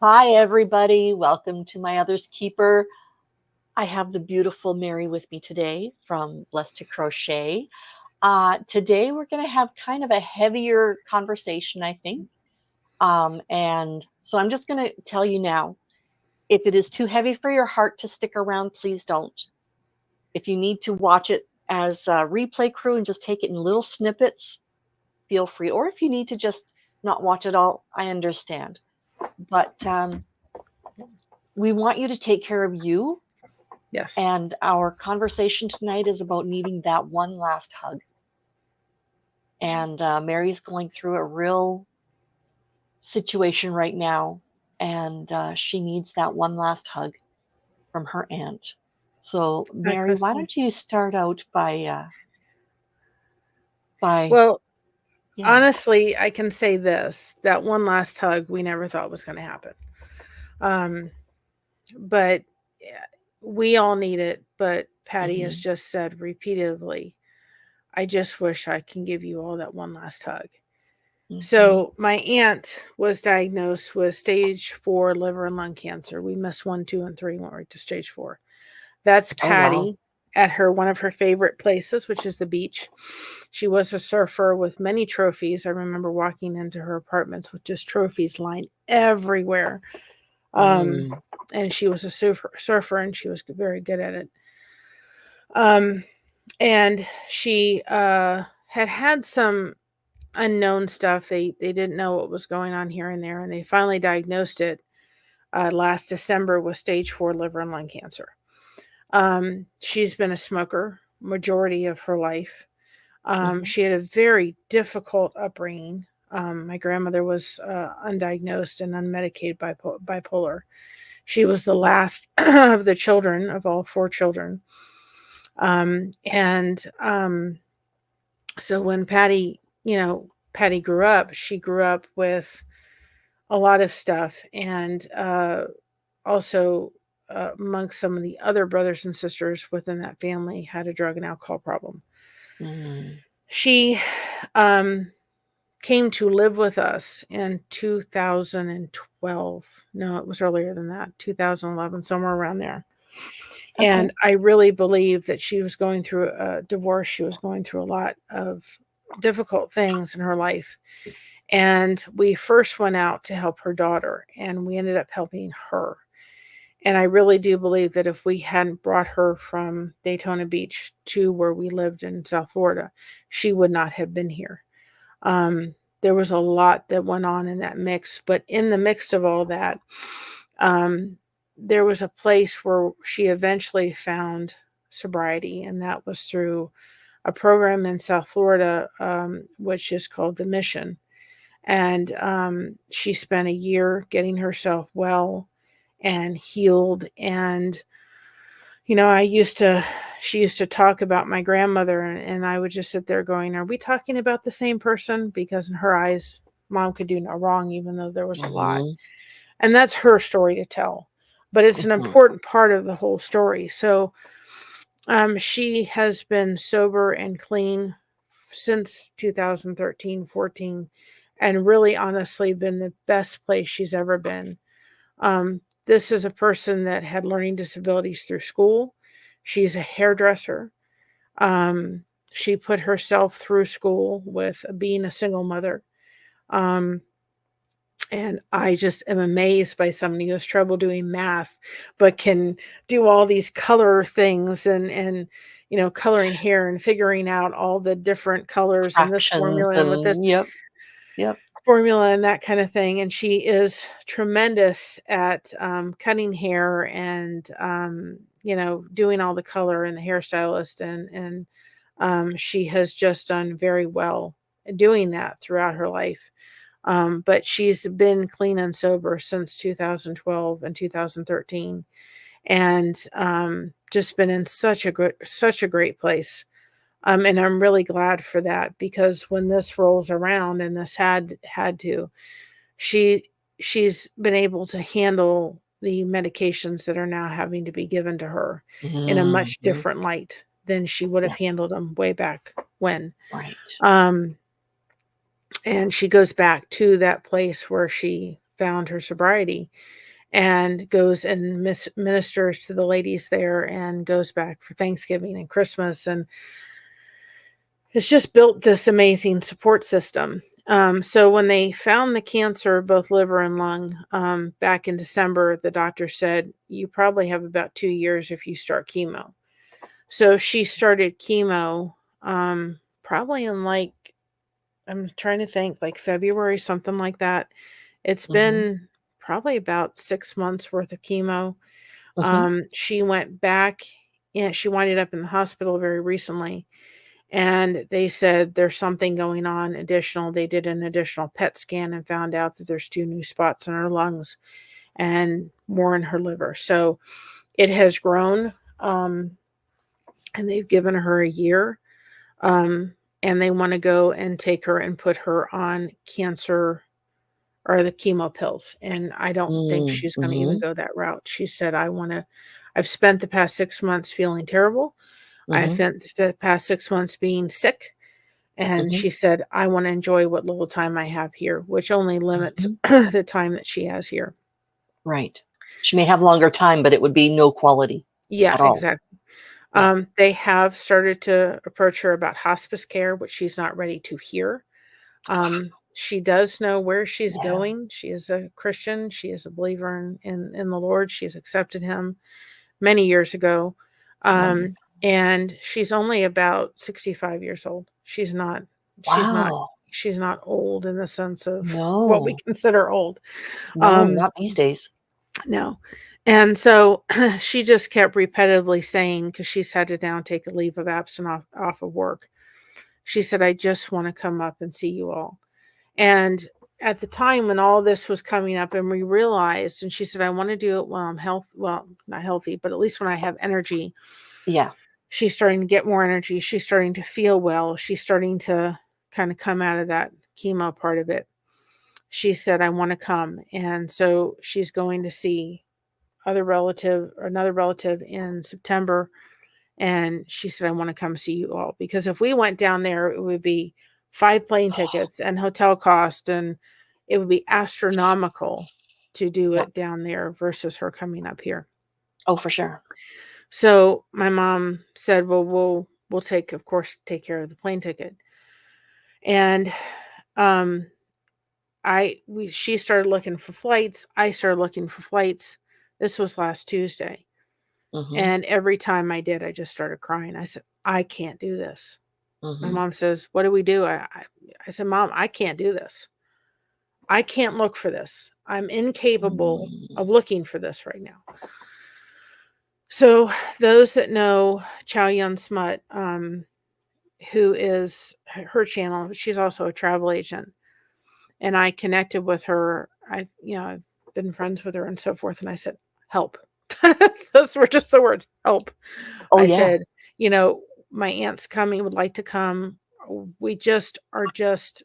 Hi, everybody. Welcome to My Other's Keeper. I have the beautiful Mary with me today from Blessed to Crochet. Today, we're going to have kind of a heavier conversation, I think. And so I'm just going to tell you now, if it is too heavy for your heart to stick around, please don't. If you need to watch it as a replay crew and just take it in little snippets, feel free. Or if you need to just not watch it all, I understand. But we want you to take care of you. Yes. And our conversation tonight is about needing that one last hug. And Mary's going through a real situation right now, and she needs that one last hug from her aunt. So, Hi, Mary, why Crystal. don't you start out by Well, yeah, honestly, I can say this: that one last hug we never thought was going to happen. Um, but we all need it. But Patty has mm-hmm, just said repeatedly, "I just wish I can give you all that one last hug." mm-hmm. So my aunt was diagnosed with stage 4 liver and lung cancer. We missed 1, 2, and 3, went right to stage 4. That's Oh wow, Patty at one of her favorite places, which is the beach. She was a surfer with many trophies. I remember walking into her apartments with just trophies lined everywhere. Um, mm, and she was a surfer, and she was very good at it. Um, and she had some unknown stuff. They didn't know what was going on here and there, and they finally diagnosed it last December with stage 4 liver and lung cancer. She's been a smoker majority of her life. mm-hmm. She had a very difficult upbringing. My grandmother was undiagnosed and unmedicated bipolar. She was the last of the children, of all 4 children. And so when Patty grew up, she grew up with a lot of stuff, and also amongst some of the other brothers and sisters within that family had a drug and alcohol problem. Mm, She um, came to live with us in 2012. No, it was earlier than that, 2011, somewhere around there. okay, And I really believe that she was going through a divorce. She was going through a lot of difficult things in her life. And we first went out to help her daughter, and we ended up helping her. And I really do believe that if we hadn't brought her from Daytona Beach to where we lived in South Florida, she would not have been here. Um, there was a lot that went on in that mix, but in the mix of all that, um, there was a place where she eventually found sobriety, and that was through a program in South Florida, which is called the Mission. And she spent a year getting herself well and healed. And she used to talk about my grandmother, and I would just sit there going, are we talking about the same person? Because in her eyes, mom could do no wrong, even though there was a lot. mm-hmm, And that's her story to tell. But it's an mm-hmm. important part of the whole story. So she has been sober and clean since 2013, 14, and really honestly been the best place she's ever been. This is a person that had learning disabilities through school. She's a hairdresser. Um, she put herself through school with being a single mother. Um, and I just am amazed by somebody who has trouble doing math, but can do all these color things, and coloring hair and figuring out all the different colors and this Fractions formula and with this and yep, yep. formula and that kind of thing. And she is tremendous at cutting hair and doing all the color, and the hairstylist, and she has just done very well doing that throughout her life. But she's been clean and sober since 2012 and 2013, and just been in such a great place. And I'm really glad for that, because when this rolls around, and this had to, she she's been able to handle the medications that are now having to be given to her in a much Mm-hmm. different light than she would have Yes, handled them way back when. right. Um, and she goes back to that place where she found her sobriety, and goes and ministers to the ladies there, and goes back for Thanksgiving and Christmas, and it's just built this amazing support system. So when they found the cancer, both liver and lung, back in December, the doctor said, you probably have about 2 years if you start chemo. So she started chemo, probably in like, I'm trying to think, like February, something like that. It's Mhm. been probably about 6 months worth of chemo. Mhm. She went back and she winded up in the hospital very recently. And they said there's something going on additional. They did an additional PET scan and found out that there's 2 new spots in her lungs and more in her liver. So it has grown, and they've given her a year. Um, and they want to go and take her and put her on cancer or the chemo pills. And I don't think Mm. she's going to even Mhm. go that route. She said, I've spent the past 6 months feeling terrible. I've Mhm. spent the past 6 months being sick. And Mhm. she said, I want to enjoy what little time I have here, which only limits Mhm. the time that she has here. Right. She may have longer time, but it would be no quality Yeah, at all. exactly. Yeah. They have started to approach her about hospice care, which she's not ready to hear. She does know where she's Yeah. going. She is a Christian. She is a believer in the Lord. She's accepted him many years ago. Wonderful. And she's only about 65 years old. She's not Wow. she's not old in the sense of what we No. consider old. No, Um, not these days. no. And so she just kept repetitively saying, because she's had to now take a leave of absence off of work. She said, I just want to come up and see you all. And at the time when all this was coming up and we realized, and she said, I want to do it while I'm well, not healthy, but at least when I have energy. Yeah. She's starting to get more energy. She's starting to feel well. She's starting to kind of come out of that chemo part of it. She said, I want to come. And so she's going to see another relative in September. And she said, I want to come see you all. Because if we went down there, it would be 5 plane tickets and hotel cost, and it would be astronomical to do Yeah. it down there versus her coming up here. Oh, for sure. So my mom said, well, we'll of course, take care of the plane ticket. And um she started looking for flights. I started looking for flights. This was last Tuesday. Mhm. And every time I did, I just started crying. I said, I can't do this. My Mhm. mom says, what do we do? I said, Mom, I can't do this. I can't look for this. I'm incapable Mm. of looking for this right now. So those that know Chow Yun Smut, who is her channel, she's also a travel agent. And I connected with her. I've been friends with her and so forth. And I said, help. Those were just the words, help. Oh, I yeah. said, my aunt's coming, would like to come. We are just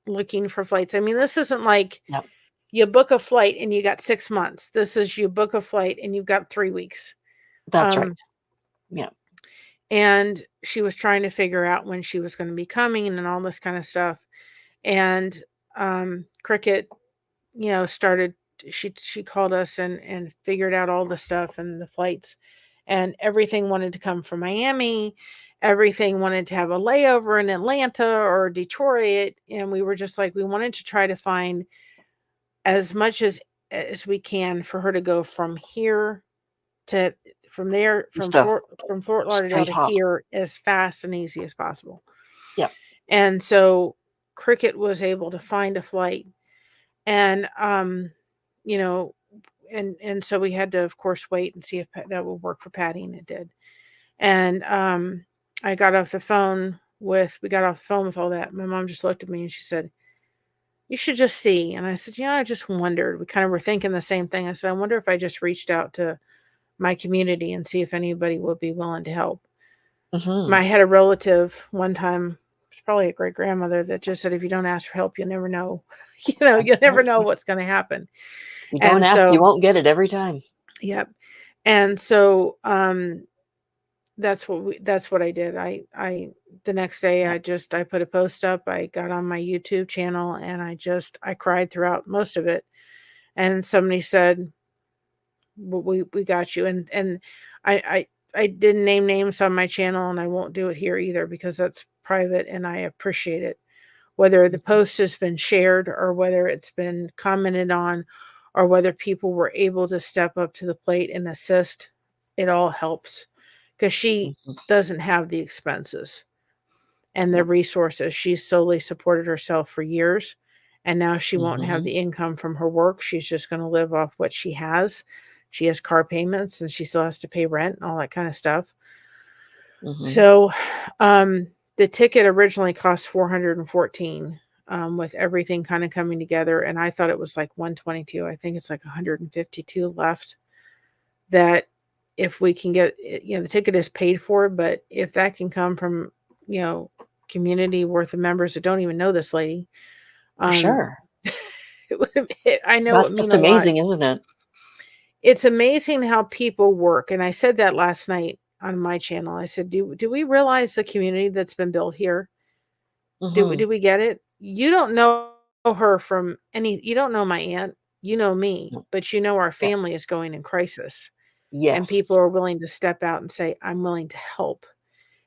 looking for flights. I mean, this isn't like Yep. you book a flight and you got 6 months. This is you book a flight and you've got 3 weeks. That's right. Um, Yeah. and she was trying to figure out when she was going to be coming and all this kind of stuff. And Cricket, started. She called us and figured out all the stuff and the flights, and everything wanted to come from Miami. Everything wanted to have a layover in Atlanta or Detroit, and we were just like, we wanted to try to find as much as we can for her to go from here to from there Just a from Fort Lauderdale straight to hop. here as fast and easy as possible. Yep. And so Cricket was able to find a flight, and you know and so we had to, of course, wait and see if that would work for Patty, and it did. And I got off the phone we got off the phone with all that. My mom just looked at me and she said, you should just see. And I said, I just wondered. We kind of were thinking the same thing. I said, I wonder if I just reached out to my community and see if anybody would be willing to help. Mhm. I had a relative one time, it's probably a great grandmother, that just said, if you don't ask for help, you'll never know. That's You'll never right. know Yeah. what's going to happen. You don't And ask, you so, won't get it every time. yep. And so, that's what I did. The next day Yep. I put a post up. I got on my YouTube channel and I cried throughout most of it. And somebody said, well, we got you. And I didn't name names on my channel, and I won't do it here either because that's private, and I appreciate it. Whether the Mhm. post has been shared or whether it's been commented on or whether people were able to step up to the plate and assist, it all helps because she Mhm. doesn't have the expenses and the Yep. resources. She's solely supported herself for years, and now she won't have Mhm. the income from her work. She's just going to live off what she has. She has car payments and she still has to pay rent and all that kind of stuff. Mhm. So, the ticket originally cost 414, with everything kind of coming together, and I thought it was like 122. I think it's like 152 left. That if we can get, the ticket is paid for, but if that can come from, you know, community worth of members that don't even know this lady, For um, sure. I know it That's would mean just a lot. amazing, isn't it? It's amazing how people work, and I said that last night on my channel. I said, "Do we realize the community that's been built here? Mhm. Do we get it? You don't know her from any you don't know my aunt, you know me, Mm. but you know our Yeah. family is going in crisis, and Yes. people are willing to step out and say, 'I'm willing to help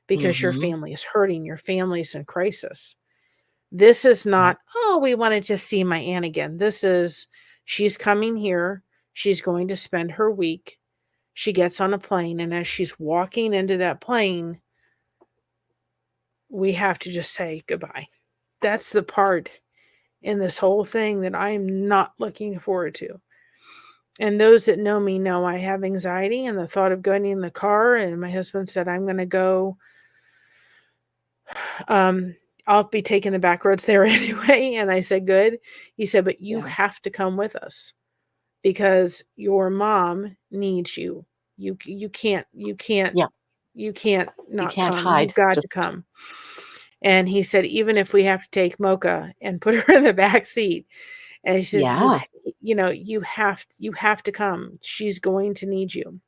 because your Mhm. family is hurting, your family's in crisis.'" This is Yep. not, "Oh, we wanna just see my aunt again." This is, she's coming here, she's going to spend her week, she gets on a plane, and as she's walking into that plane, we have to just say goodbye. That's the part in this whole thing that I'm not looking forward to. And those that know me know I have anxiety, and the thought of going in the car, and my husband said, "I'm gonna go, um, I'll be taking the back roads there anyway." And I said, "Good." He said, "But you Yeah. have to come with us because your mom needs you. Yeah. You can't You not can't come. hide. You've got to Just come." And he said, "Even if we have to take Mocha and put her in the back seat," and he said, yeah. you have to come. She's going to need you.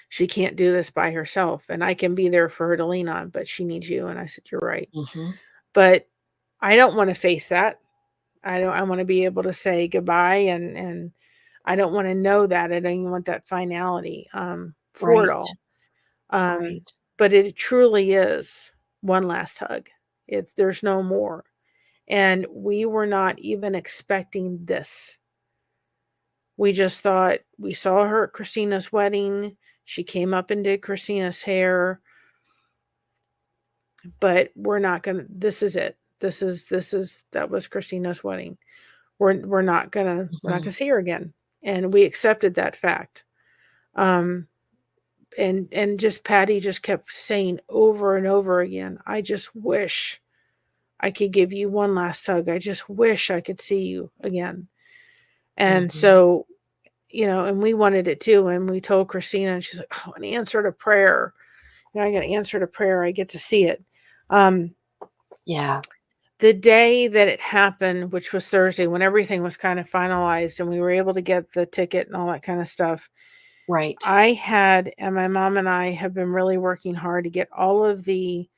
She can't do this by herself, and I can be there for her to lean on, but she needs you." And I said, "You're right." Mhm. But I don't wanna face that. I wanna be able to say goodbye, and I don't wanna know that. I don't even want that finality, for it Right. all. Um, Right. but it truly is one last hug. There's no more. And we were not even expecting this. We just thought, we saw her at Christina's wedding. She came up and did Christina's hair, but we're not gonna, this is it. That was Christina's wedding. We're not gonna Mhm. see her again. And we accepted that fact. Um, and just Patty just kept saying over and over again, "I just wish I could give you one last hug. I just wish I could see you again." And Mhm. so, and we wanted it too. And we told Christina, and she's like, "Oh, an answer to prayer. I got an answer to prayer. I get to see it." Um, Yeah. the day that it happened, which was Thursday, when everything was kind of finalized and we were able to get the ticket and all that kind of stuff, Right. and my mom and I have been really working hard to get all of the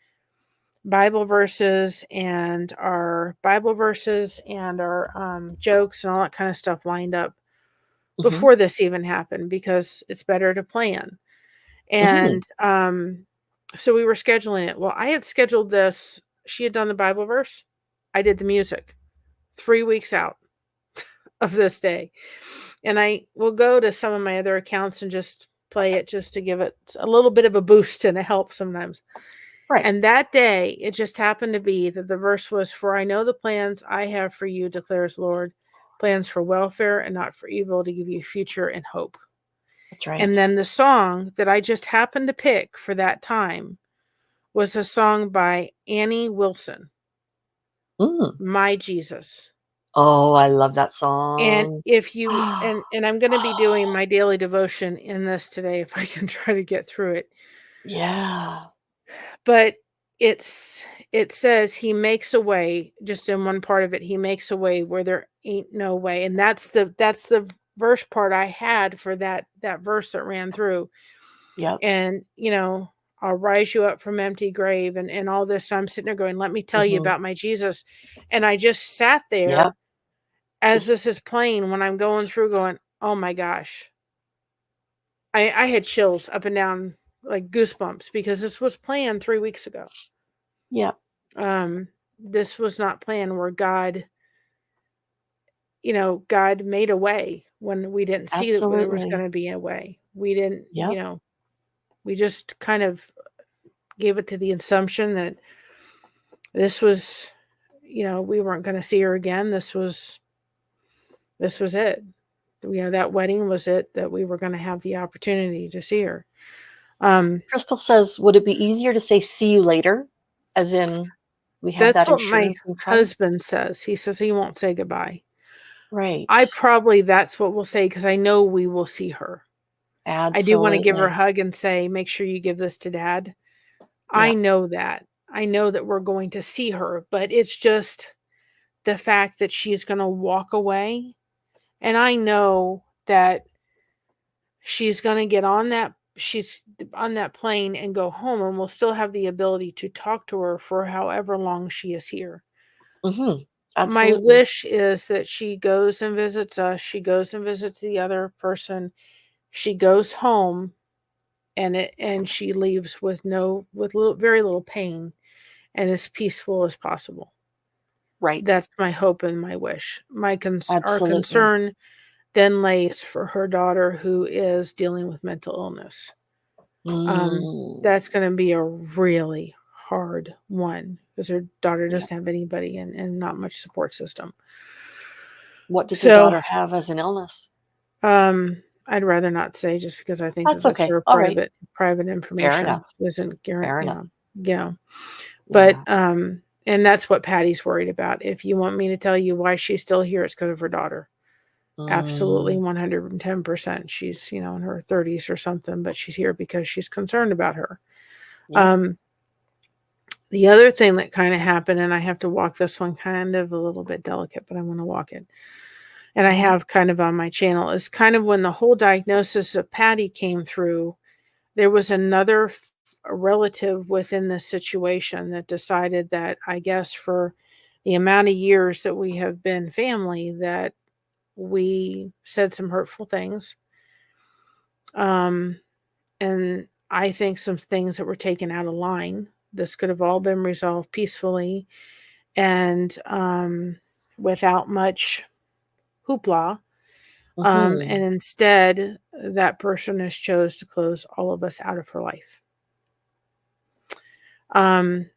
Bible verses and our jokes and all that kind of stuff lined up Mhm. before this even happened because it's better to plan. Mhm. And so we were scheduling it. Well, I had scheduled this. She had done the Bible verse. I did the music 3 weeks out of this day. And I will go to some of my other accounts and just play it just to give it a little bit of a boost and a help sometimes. Right. And that day, it just happened to be that the verse was, "For I know the plans I have for you, declares Lord, plans for welfare and not for evil, to give you future and hope." That's right. And then the song that I just happened to pick for that time was a song by Annie Wilson, Mm. "My Jesus." Oh, I love that And song. if you and I'm gonna be doing my daily devotion in this today if I can try to get through it. Yeah. But it says he makes a way, just in one part of it, he makes a way where there ain't no way. And that's the verse part I had for that verse that ran through. Yep. And, "I'll rise you up from empty grave," and all this. So I'm sitting there going, "Let me tell you Mhm. about my Jesus." And I just sat there Yep. as Just this is playing, when I'm going through going, oh my gosh, I had chills up and down, like goosebumps, because this was planned 3 weeks ago. yeah. This was not planned where God, God made a way when we didn't see that there was going Absolutely. to be a way. We didn't, Yep. we just kind of gave it to the assumption that this was, we weren't going to see her again. This was it. That wedding was it, that we were going to have the opportunity to see her. Crystal says, would it be easier to say see you later? As in, we have That's that what my insurance in place? husband says. He says he won't say goodbye. Right. That's what we'll say, because I know we will see her. I do want to give her a Absolutely. hug and say, make sure you give this to Dad. I Yeah. know that. I know that we're going to see her, but it's just the fact that she's going to walk away. And I know that she's going to get on that plane and go home, and we'll still have the ability to talk to her for however long she is here. Mm-hmm. My Absolutely. wish is that she goes and visits us, she goes and visits the other person, she goes home, and she leaves with very little pain, and as peaceful as possible. Right. That's my hope and my wish. Our Absolutely. concern then lays for her daughter, who is dealing with mental illness. Mm. That's going to be a really hard one, because her daughter Yeah. doesn't have anybody, and not much support system. What does your So, daughter have as an illness? I'd rather not say, just because I think that That's that's okay. her All right. private Fair information. enough. Isn't Fair guaranteed, enough. But Yeah. and that's what Patty's worried about. If you want me to tell you why she's still here, it's because of her daughter. Absolutely, Mm. 110%. She's, in her 30s or something, but she's here because she's concerned about her. Yeah. Um, the other thing that kind of happened, and I have to walk this one kind of a little bit delicate, but I want to walk it, and I Mm-hmm. have kind of on my channel, is kind of when the whole diagnosis of Patty came through. There was another relative within this situation that decided that, I guess, for the amount of years that we have been family, that we said some hurtful things. Um, and I think some things that were taken out of line. This could have all been resolved peacefully, and without much hoopla. Mm-hmm. And instead, that person has chose to close all of us out of her life. Um,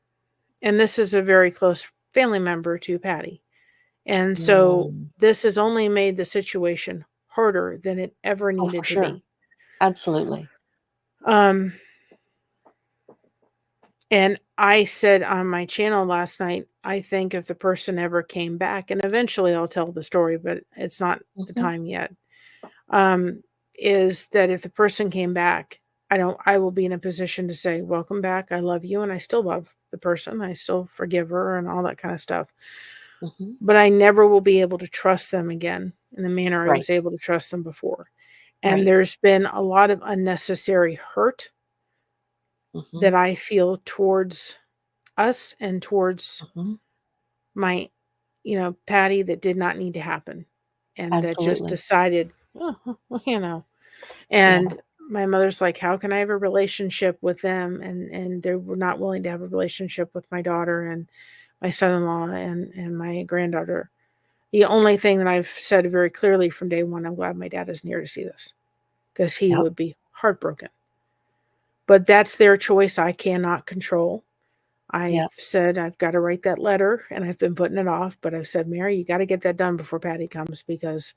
and this is a very close family member to Patty. And so Mm. this has only made the situation harder than it ever Oh, for needed to sure. be. Absolutely. Um, and I said on my channel last night, I think if the person ever came back, and eventually I'll tell the story, but it's not the Mm-hmm. time yet, is that if the person came back, I will be in a position to say, welcome back. I love you. And I still love the person. I still forgive her and all that kind of stuff. Mm-hmm. But I never will be able to trust them again in the manner I Right. was able to trust them before. And Right. there's been a lot of unnecessary hurt Mm-hmm. that I feel towards us and towards Mm-hmm. my, Patty, that did not need to happen. And that just Absolutely. decided, Yeah. and my mother's like, how can I have a relationship with them? And they were not willing to have a relationship with my daughter and my son-in-law and my granddaughter. The only thing that I've said very clearly from day one, I'm glad my dad isn't here to see this, because he Yep. would be heartbroken. But that's their choice. I cannot control. I've Yep. said I've got to write that letter, and I've been putting it off, but I've said, Mary, you got to get that done before Patty comes, because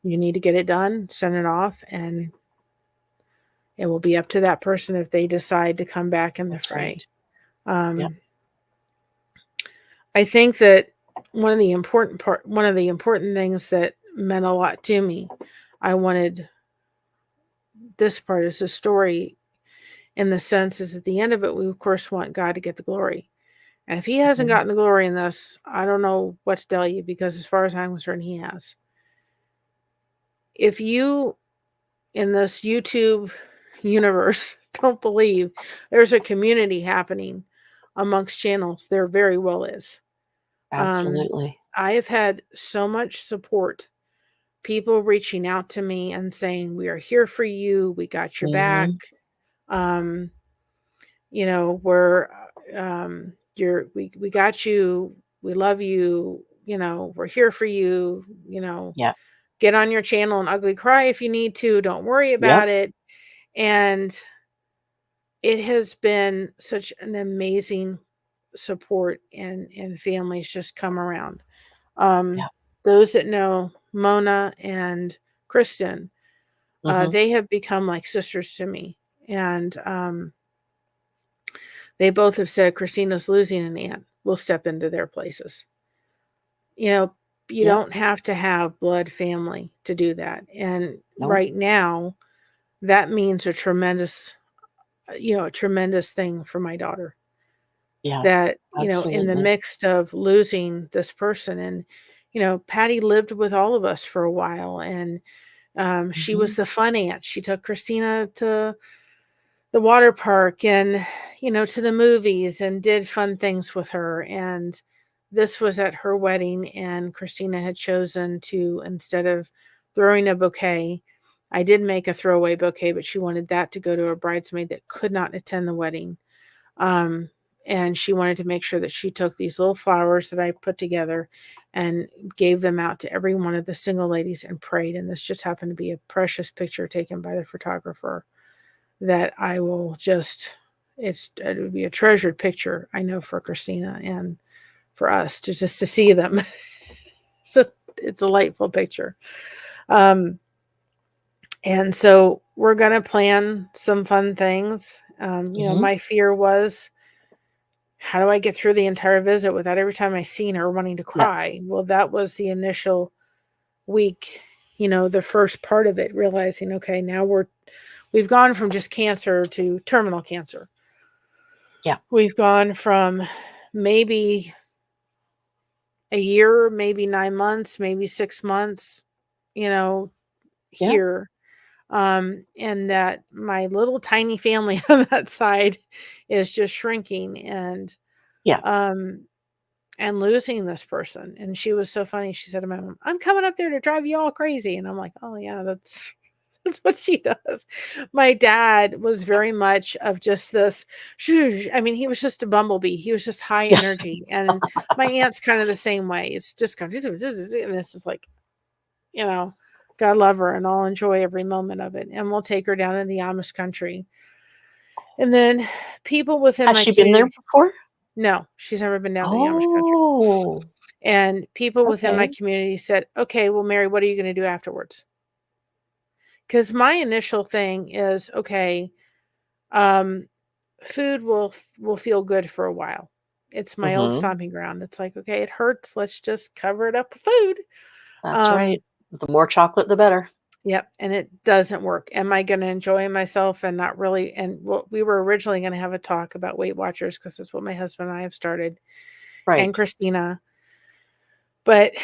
you need to get it done, send it off, and it will be up to that person if they decide to come back in the That's fray. right. Yep. Um, I think that one of the important things that meant a lot to me, I wanted this part is a story, in the sense is at the end of it, we of course want God to get the glory. And if he hasn't Mm-hmm. gotten the glory in this, I don't know what to tell you, because as far as I'm concerned, he has. If you, in this YouTube universe, don't believe there's a community happening amongst channels, there very well is. Um, Absolutely. I have had so much support, people reaching out to me and saying, "We are here for you. We got your back. Mhm. Um, you know, we got you. We love you. You know, we're here for you. You know, Yeah. get on your channel and ugly cry if you need to. Don't worry Yep. about it." And it has been such an amazing support, and families just come around. Yeah. Those that know Mona and Kristen, Mhm. they have become like sisters to me. And they both have said Christina's losing an aunt. We'll step into their places. You know, you Yep. don't have to have blood family to do that. And No. right now, that means a tremendous thing for my daughter. Yeah. That, in the Absolutely. midst of losing this person, and, Patty lived with all of us for a while, and she was Mhm. the fun aunt. She took Christina to the water park and, to the movies, and did fun things with her. And this was at her wedding, and Christina had chosen to, instead of throwing a bouquet, I did make a throwaway bouquet, but she wanted that to go to a bridesmaid that could not attend the wedding. Um, and she wanted to make sure that she took these little flowers that I put together and gave them out to every one of the single ladies and prayed. And this just happened to be a precious picture taken by the photographer that I will just, it would be a treasured picture, I know, for Christina and for us to see them. It's a delightful picture. Um, and so we're going to plan some fun things. Mhm. My fear was, how do I get through the entire visit without every time I seen her wanting to Yeah. cry? Well, that was the initial week, the first part of it, realizing, okay, now we've gone from just cancer to terminal cancer. Yeah. We've gone from maybe a year, maybe 9 months, maybe 6 months, you know, Yeah. here. And that my little tiny family on that side is just shrinking, Yeah. um and losing this person. And she was so funny. She said to my mom, "I'm coming up there to drive you all crazy." And I'm like, "Oh yeah, that's that's what she does." My dad was very much of just this, I mean, he was just a bumblebee. He was just high Yeah. energy. And my aunt's kind of the same way. It's just kind of, and this is like, you know, God love her, and I'll enjoy every moment of it. And we'll take her down in the Amish country. And then people within Has my she been there community, before? no, she's never been down to the Amish country. Oh, And people within my okay. community said, "Okay, well, Mary, what are you going to do afterwards?" Because my initial thing is, okay, um, food will feel good for a while. It's my old Mhm. stomping ground. It's like, okay, it hurts. Let's just cover it up with food. That's Um, right. The more chocolate, the better. yep, and it doesn't work. Am I going to enjoy myself and not really? And we were originally going to have a talk about Weight Watchers because it's what my husband and I have started, Right. and Christina. But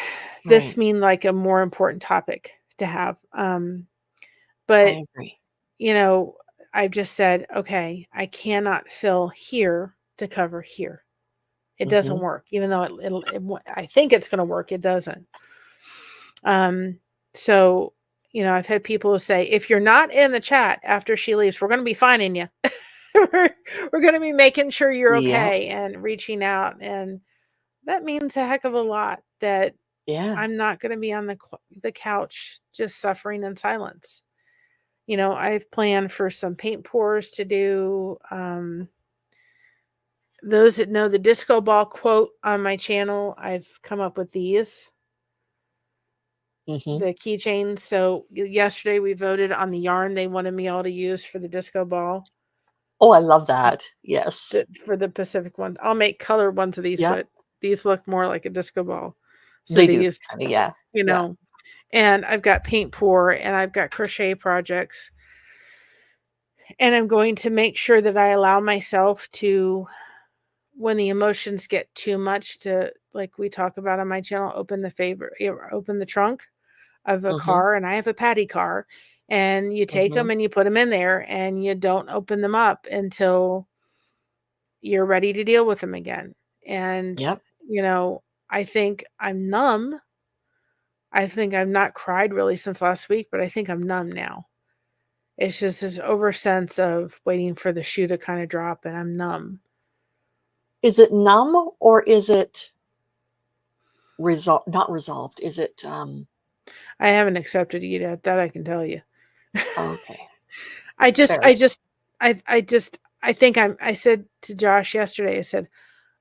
this Right. seemed like a more important topic to have. I But, agree. you know, I've just said, okay, I cannot fill here to cover here. It doesn't Mhm. work, even though I think it's going to work. It doesn't. Um, so, I've had people who say, if you're not in the chat after she leaves, we're going to be finding you. we're we're going to be making sure you're Yep. okay and reaching out. And that means a heck of a lot, that Yeah. I'm not going to be on the couch just suffering in silence. I've planned for some paint pours to do. Those that know the disco ball quote on my channel, I've come up with these, Mhm. the keychains. So yesterday we voted on the yarn they wanted me all to use for the disco ball. Oh, I love So that. Yes. for the Pacific one, I'll make colored ones of these, Yep. but these look more like a disco ball. So They do these, kinda, yeah. you Yeah. know, and I've got paint pour, and I've got crochet projects. And I'm going to make sure that I allow myself to, when the emotions get too much, to, like we talk about on my channel, open the trunk of a Mhm. car. And I have a Patty car, and you take them Mhm. and you put them in there, and you don't open them up until you're ready to deal with them again. And, Yep. you know, I think I'm numb. I think I've not cried really since last week, but I think I'm numb now. It's just this over sense of waiting for the shoe to kind of drop, and I'm numb. Is it numb or is it not resolved? Is it I haven't accepted it yet. That I can tell you. okay? I just, Fair. I just, I just, I think I said to Josh yesterday, I said,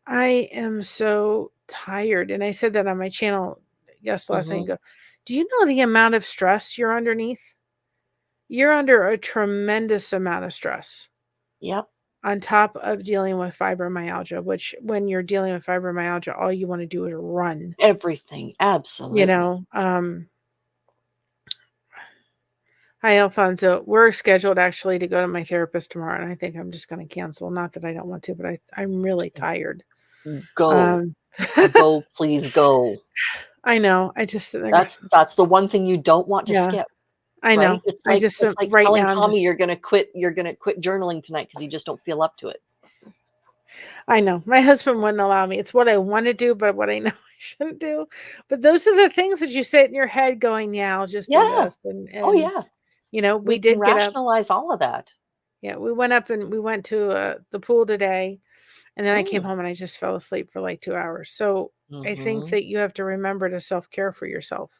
I am so tired. And I said that on my channel last night. Mm-hmm. Go, do you know the amount of stress you're underneath? You're under a tremendous amount of stress Yep. on top of dealing with fibromyalgia, which when you're dealing with fibromyalgia, all you want to do is run, Everything. you Absolutely. know. Hi, Alfonso. We're scheduled actually to go to my therapist tomorrow, and I think I'm just going to cancel. Not that I don't want to, but I'm really tired. Go. Um, Go, please go. I know. I just sit there and go, That's the one thing you don't want to yeah, skip, I right? know. I just It's like right telling now I'm Tommy just you're gonna quit journaling tonight because you just don't feel up to it. I know. My husband wouldn't allow me. It's what I want to do, but what I know I shouldn't do. But those are the things that you sit in your head going, yeah, I'll just do Yeah. this. And Oh yeah. we We can did get up. rationalize all of that. Yeah, we went up and we went to the pool today. And then I came Mm. home and I just fell asleep for like 2 hours. So I think Mm-hmm. that you have to remember to self-care for yourself.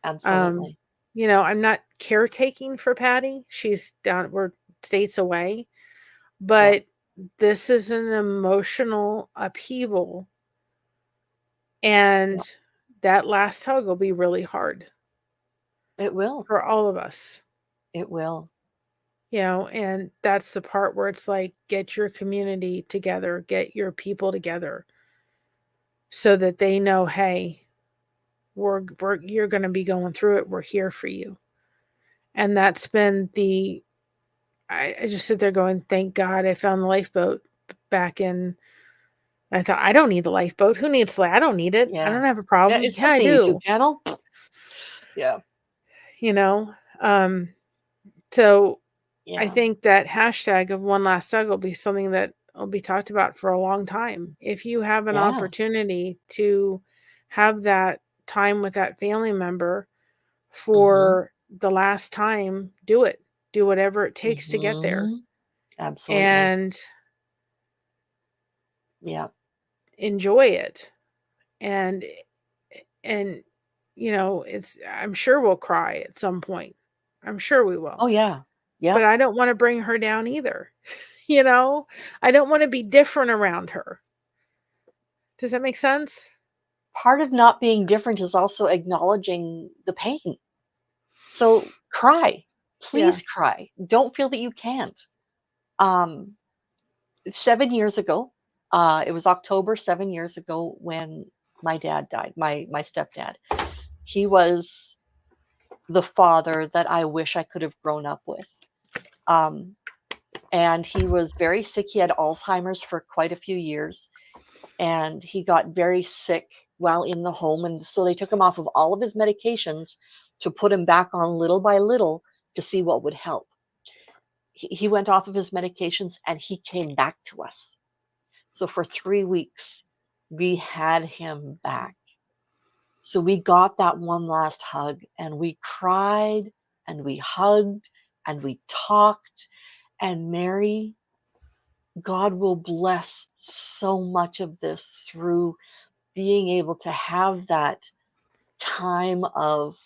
Um, Absolutely. I'm not caretaking for Patty. She's down, we're states away, Yep. but this is an emotional upheaval. And Yep. that last hug will be really hard It will. for all of us, It will. and that's the part where it's like, get your community together, get your people together so that they know, hey, you're going to be going through it. We're here for you. And that's been I just sit there going, thank God I found the lifeboat back in. I thought, I don't need the lifeboat. Who needs I don't need it. I Yeah. don't have a Yeah. problem. It's Yeah, just I a YouTube do. channel. Yeah. You know, um, so I Yeah. think that hashtag of one last hug will be something that will be talked about for a long time. If you have an Yeah. opportunity to have that time with that family member Mm-hmm. for the last time, do it. Do whatever it takes to get there Mm-hmm. Absolutely. and Yeah. enjoy it. And and I'm sure we'll cry at some point. I'm sure we will. Oh yeah. But Yep. I don't want to bring her down either. you know? I don't want to be different around her. Does that make sense? Part of not being different is also acknowledging the pain. So cry. Yeah. Please cry. Don't feel that you can't. Um, 7 years ago, it was October 7 years ago when my dad died, my stepdad. He was the father that I wish I could have grown up with. Um, and he was very sick. He had Alzheimer's for quite a few years, and he got very sick while in the home. And so they took him off of all of his medications to put him back on little by little to see what would help. He went off of his medications and he came back to us. So for 3 weeks, we had him back. So we got that one last hug and we cried and we hugged and we talked. And Mary, God will bless so much of this through being able to have that time of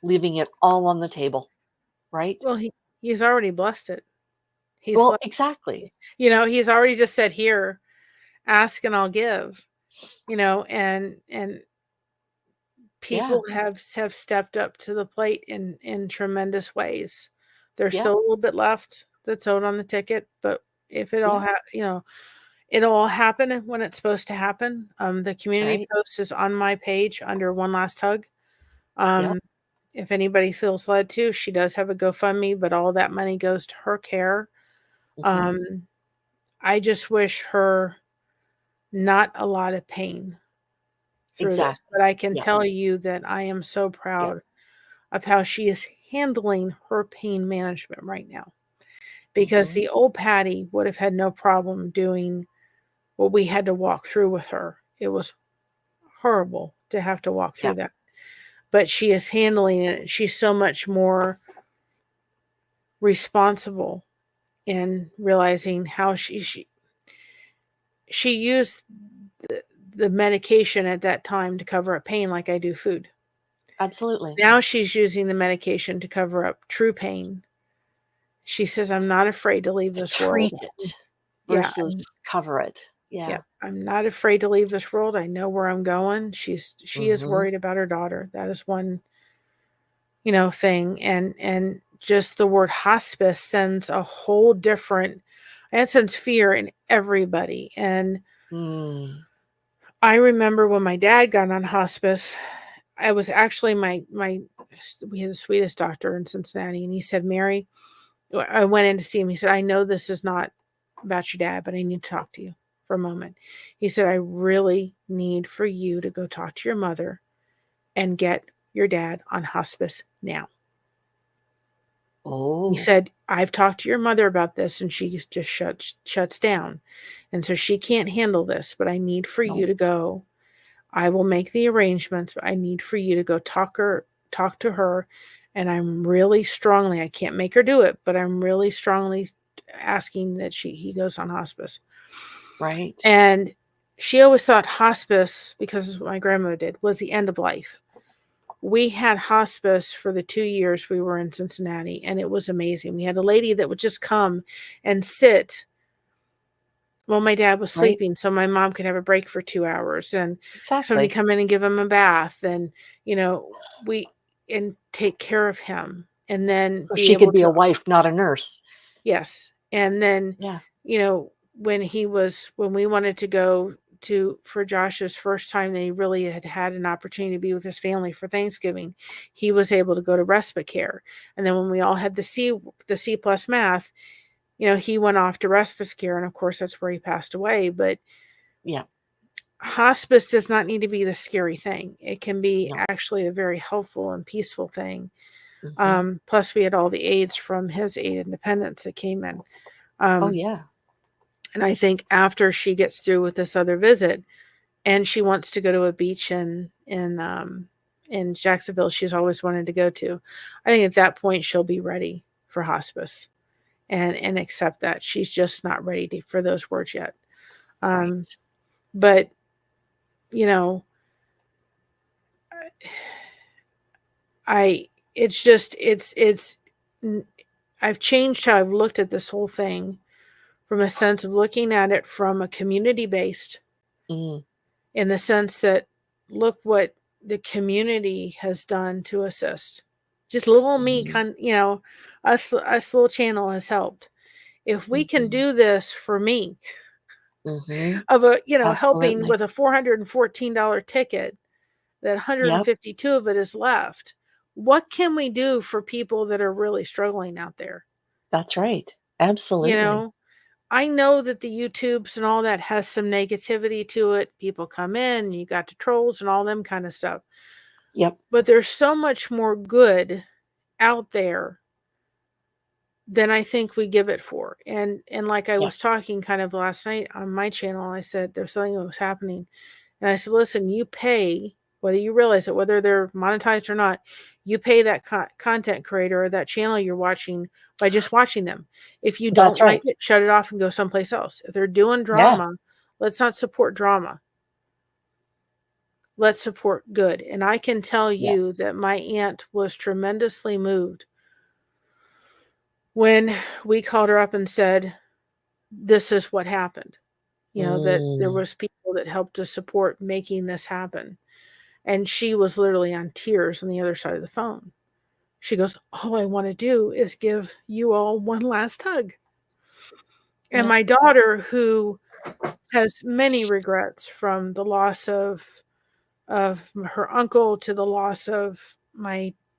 leaving it all on the table, right? Well, he's already blessed it. He's Well, blessed. exactly. He's already just said, here, ask and I'll give. And Yeah. people have stepped up to the plate in tremendous ways. There's Yeah. still a little bit left that's owed on the ticket, but if it all Yeah. it'll all happen when it's supposed to happen. The community Right. post is on my page under One Last Hug. Yep. If anybody feels led to, she does have a GoFundMe, but all that money goes to her care. Hmm. Um, I just wish her not a lot of pain through this, Exactly. but I can Yep. tell you that I am so Yep. proud of how she is handling her pain management right now. Because Hmm. the old Patty would have had no problem doing what we had to walk through with her. It was horrible to have to walk Yeah. through that. But she is handling it. She's so much more responsible in realizing how she used the medication at that time to cover up pain like I do food. Absolutely. Now she's using the medication to cover up true pain. She says, I'm not afraid to leave To this treat world. it Yeah, versus cover it. yeah. Yeah. I'm not afraid to leave this world. I know where I'm going. She is Mhm. worried about her daughter. That is one, thing. And just the word hospice sends a whole different, and it sends fear in everybody. And Mm. I remember when my dad got on hospice, I was actually we had the sweetest doctor in Cincinnati, and he said, Mary, I went in to see him. He said, I know this is not about your dad, but I need to talk to you for a moment. He said, I really need for you to go talk to your mother and get your dad on hospice now. He Oh. said, I've talked to your mother about this and she just shuts down. And so she can't handle this, but I need for No. you to go. I will make the arrangements, but I need for you to go talk to her. And I'm really strongly, I can't make her do it, but I'm really strongly asking that he goes on hospice. Right. And she always thought hospice, because my grandmother did, was the end of life. We had hospice for the 2 years we were in Cincinnati, and it was amazing. We had a lady that would just come and sit while my dad was Right. sleeping so my mom could have a break for 2 hours, and somebody Exactly. come in and give him a bath, and, we and take care of him, and then So be she could able be a to. wife, not a nurse. Yes. And then, Yeah. when we wanted to go for Josh's first time that he really had an opportunity to be with his family for Thanksgiving, he was able to go to respite care. And then when we all had the C plus math, he went off to respite care. And of course, that's where he passed away. But Yeah. hospice does not need to be the scary thing. It can be No. actually a very helpful and peaceful thing. Mhm. Plus, we had all the aides from his aid independence that came in. Oh, Um, yeah. and I think after she gets through with this other visit, and she wants to go to a beach in Jacksonville, she's always wanted to go to. I think at that point she'll be ready for hospice and accept that she's just not ready for those words yet. Um, Right. but you know, I it's just it's I've changed how I've looked at this whole thing from a sense of looking at it from a community based, Mm. in the sense that look what the community has done to assist. Just little me Mhm. kind, us little channel has helped. If we can Mhm. do this for me Mhm. of helping Absolutely. with a $414 ticket, that Yep. 152 of it is left. What can we do for people that are really struggling out there? That's right. You Absolutely. know, I know that the YouTubes and all that has some negativity to it. People come in, you got the trolls and all them kind of stuff. Yep. But there's so much more good out there than I think we give it for. And like I Yeah. was talking kind of last night on my channel, I said there's something that was happening. And I said, listen, you pay, whether you realize it, whether they're monetized or not, you pay that content creator or that channel you're watching by just watching them. If you don't That's like right. it, shut it off and go someplace else. If they're doing Yeah. drama, let's not support drama. Let's support good. And I can tell Yeah. you that my aunt was tremendously moved when we called her up and said, this is what happened. That there Mm. was people that helped to support making this happen. And she was literally on tears on the other side of the phone. She goes, all I want to do is give you all one last hug. And Yeah. my daughter, who has many regrets, from the loss of her uncle to the loss of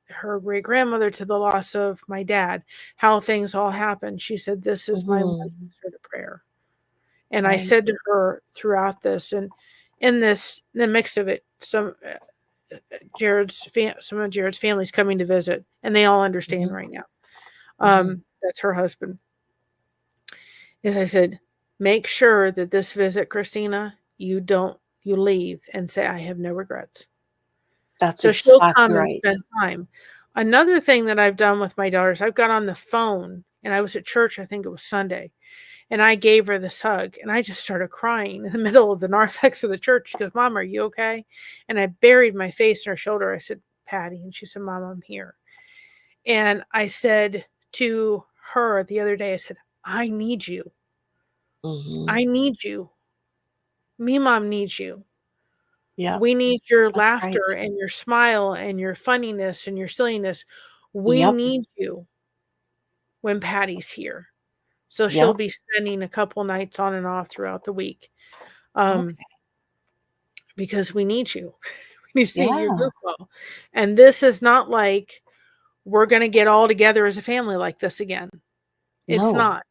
her great grandmother to the loss of my dad, how things all happened. She said, this is my one Mhm. answer to prayer. And I Right. said to her throughout this, and in the mix of it, some of Jared's family's coming to visit, and they all understand Mhm. right now. Mhm. That's her husband. As I said, make sure that this visit, Christina, you don't you leave and say, I have no regrets. That's So she'll exactly come and right. spend time. Another thing that I've done with my daughters, I've got on the phone and I was at church, I think it was Sunday, and I gave her this hug and I just started crying in the middle of the narthex of the church. She goes, Mom, are you okay? And I buried my face in her shoulder. I said, Patty. And she said, Mom, I'm here. And I said to her the other day, I said, I need you. Hmm. I need you. Me, Mom needs you. Yeah, We need your that's right. laughter and your smile and your funniness and your silliness. We Yep. need you when Patty's here. So she'll Yep. be spending a couple nights on and off throughout the week, um, Okay. because we need you. We need to see you Yeah. do well. And this is not like we're going to get all together as a family like this again. It's No. not.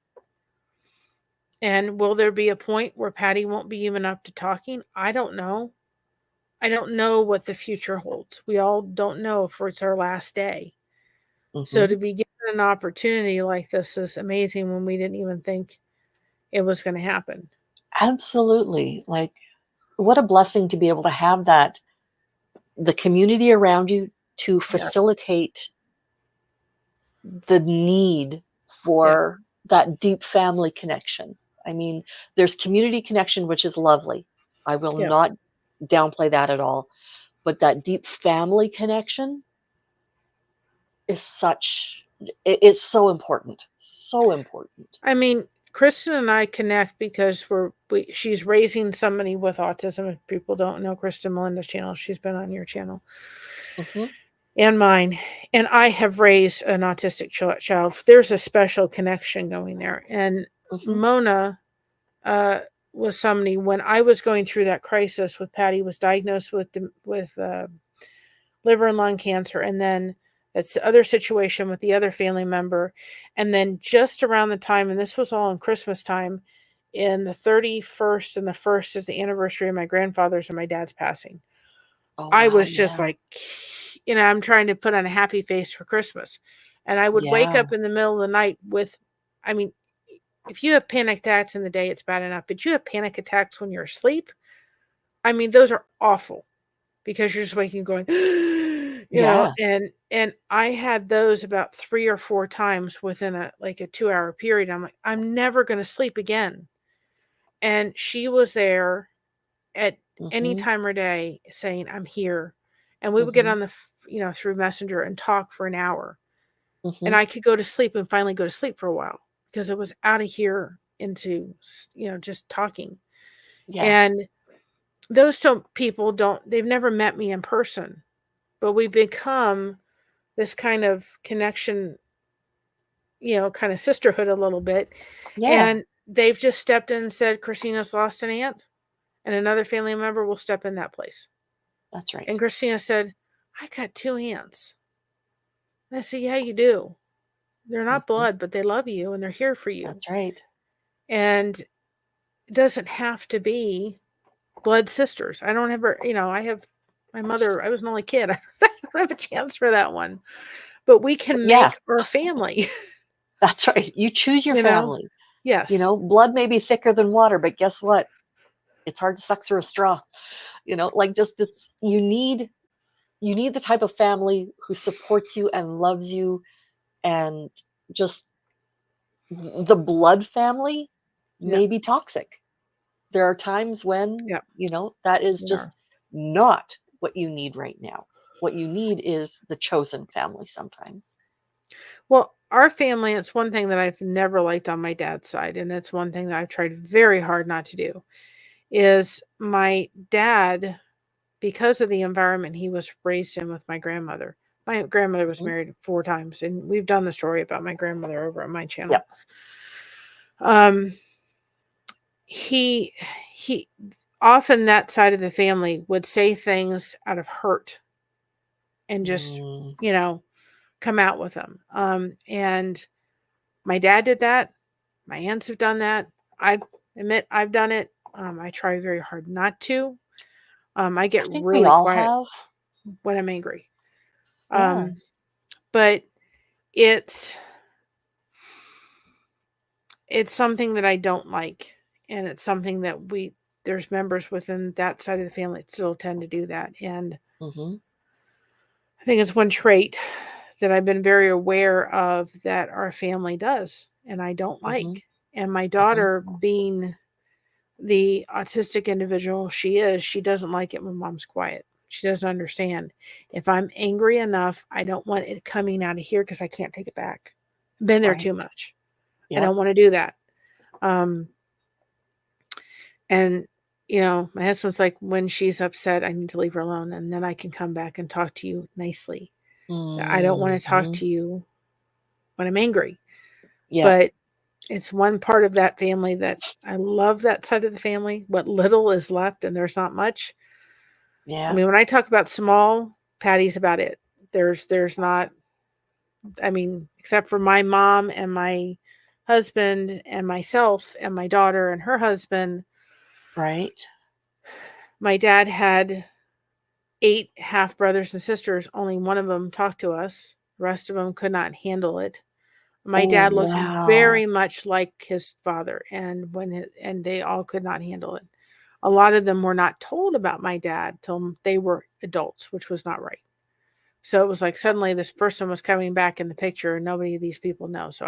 And will there be a point where Patty won't be even up to talking? I don't know. I don't know what the future holds. We all don't know if it's our last day. So Hmm. to be given an opportunity like this is amazing when we didn't even think it was going to happen. Absolutely. Like, what a blessing to be able to have that, the community around you to Yeah. facilitate the need Yeah. for that deep family connection. I mean, there's community connection, which is lovely. I will Yeah. not downplay that at all. But that deep family connection is it's so important. So important. I mean, Kristen and I connect because she's raising somebody with autism. If people don't know Kristen Melinda's channel, she's been on your channel Hmm. and mine. And I have raised an autistic child. There's a special connection going there. And Hmm. Mona uh, was somebody when I was going through that crisis with Patty was diagnosed with liver and lung cancer, and then that's the other situation with the other family member. And then just around the time, and this was all in Christmas time, in the 31st and the 1st is the anniversary of my grandfather's and my dad's passing. Oh I wow, was just yeah. like, I'm trying to put on a happy face for Christmas. And I would wake Yeah. up in the middle of the night with, I mean, if you have panic attacks in the day, it's bad enough, but you have panic attacks when you're asleep. I mean, those are awful because you're just waking going, Yeah. and I had those about 3 or 4 times within a 2-hour period. I'm like, I'm never going to sleep again. And she was there at any Hmm. time or day saying, I'm here. And we would get Hmm. on through Messenger and talk for an hour. And Hmm. I could go to sleep and finally go to sleep for a while because it was out of here into, just talking. Yeah. And those people they've never met me in person, but we become this kind of connection, kind of sisterhood a little bit. Yeah. And they've just stepped in and said, Christina's lost an aunt, and another family member will step in that place. That's right. And Christina said, I got 2 aunts. And I said, yeah, you do. They're not Hmm. blood, but they love you and they're here for you. That's right. And it doesn't have to be blood sisters. I don't ever, I have my mother, I was an only kid. I don't have a chance for that one. But we can Yeah, make our family, that's right. You choose your you know? family. Yes. Blood may be thicker than water, but guess what? It's hard to suck through a straw. Like, just you need the type of family who supports you and loves you, and just the blood family Yeah. may be toxic. There are times when, Yeah. that is They are. just not what you need right now. What you need is the chosen family sometimes. Well, our family, it's one thing that I've never liked on my dad's side, and it's one thing that I've tried very hard not to do, is my dad, because of the environment he was raised in with my grandmother. My grandmother was Mhm. married 4 times, and we've done the story about my grandmother over on my channel. Yep. Um, he he often that side of the family would say things out of hurt and just, Mm, you know, come out with them. And my dad did that. My aunts have done that. I admit I've done it. I try very hard not to. I I get think we really all quiet have. when I'm angry. Yeah. Um, but it's it's something that I don't like, and it's something that there's members within that side of the family that still tend to do that. And Mhm. I think it's one trait that I've been very aware of that our family does, and I don't Mhm. like. And my Mhm. daughter, being the autistic individual she is, she doesn't like it when mom's quiet. She doesn't understand. If I'm angry enough, I don't want it coming out of here because I can't take it back. I've been there Right. too much. I Yep. don't want to do that. Um, and my husband's like, when she's upset, I need to leave her alone, and then I can come back and talk to you nicely. I don't want to talk Mhm. to you when I'm angry. Yep. But it's one part of that family that I love, that side of the family. What little is left, and there's not much. I Yeah. mean, when I talk about small, Patty's about it. There's not, I mean, except for my mom and my husband and myself and my daughter and her husband. Right. My dad had 8 half brothers and sisters. Only one of them talked to us. The rest of them could not handle it. My Oh, dad looked wow. very much like his father, and and they all could not handle it. A lot of them were not told about my dad till they were adults, which was not right. So it was like suddenly this person was coming back in the picture, and nobody of these people know. So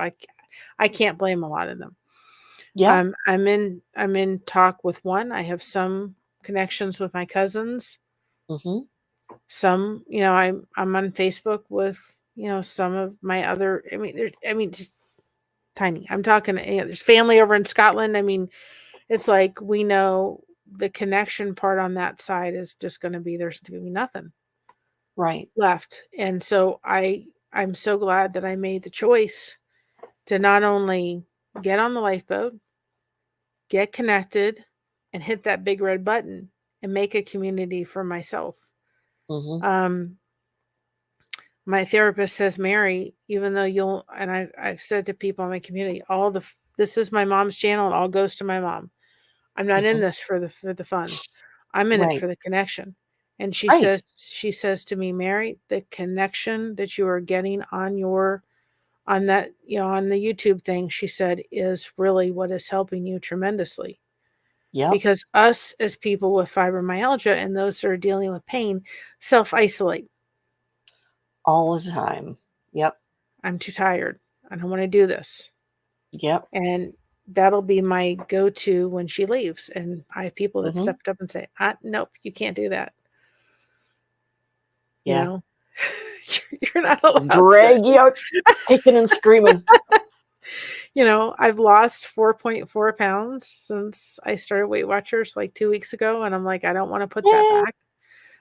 I can't blame a lot of them. Yep. I'm in talk with one. I have some connections with my cousins. Mhm. Some, I'm on Facebook with, some of my other, just tiny. I'm talking, there's family over in Scotland. I mean, it's like we know the connection part on that side is just going to be, there's going to be nothing Right. left. And so I'm so glad that I made the choice to not only get on the lifeboat, get connected, and hit that big red button and make a community for myself. Mhm. Um, my therapist says, Mary, even though I've said to people in my community, this is my mom's channel. It all goes to my mom. I'm not in Mhm. this for the funds. I'm in it Right. for the connection. And Right. she says to me, Mary, the connection that you are getting on that, on the YouTube thing, she said, is really what is helping you tremendously. Yep. Because us as people with fibromyalgia and those that are dealing with pain self-isolate. All the time. Yep. I'm too tired. I don't want to do this. Yep. And that'll be my go-to when she leaves. And I have people that Mhm. stepped up and say, nope, you can't do that. You Yeah. know, you're not allowed to. Drag you out kicking and screaming. I've lost 4.4 pounds since I started Weight Watchers like 2 weeks ago. And I'm like, I don't want to put that Yeah. back.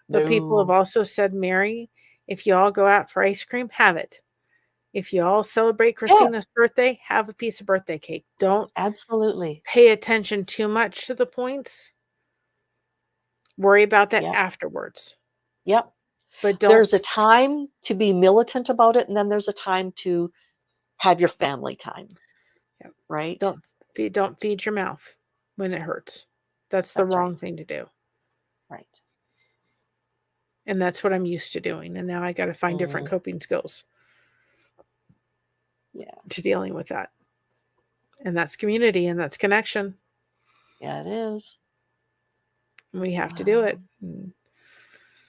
But people have No. also said, Mary, if you all go out for ice cream, have it. If you all celebrate Yeah. Christina's birthday, have a piece of birthday cake. Don't Absolutely. pay attention too much to the points. Worry about that Yep. afterwards. Yep. But There's a time to be militant about it, and then there's a time to have your family time, yeah, right? don't feed your mouth when it hurts. That's the That's right. wrong thing to do. Right. And that's what I'm used to doing. And now I got to find different Mhm. coping skills Yeah. to dealing with that. And that's community and that's connection. Yeah, it is. And we have to do it. Wow.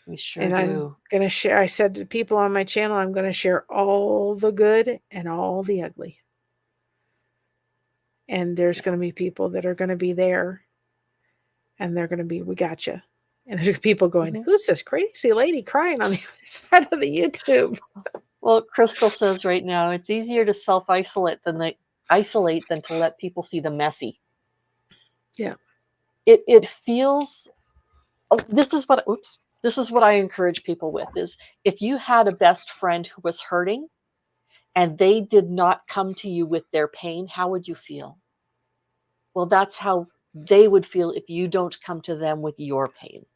We sure And I'm do. going to share, I said to people on my channel, I'm going to share all the good and all the ugly. And there's Yeah. going to be people that are going to be there and they're going to be, we got you. And there's people going, Mhm. who's this crazy lady crying on the other side of the YouTube? Well, Crystal says right now it's easier to self-isolate than to let people see the messy. Yeah. It feels this is what I encourage people with is if you had a best friend who was hurting and they did not come to you with their pain, how would you feel? Well, that's how they would feel if you don't come to them with your pain,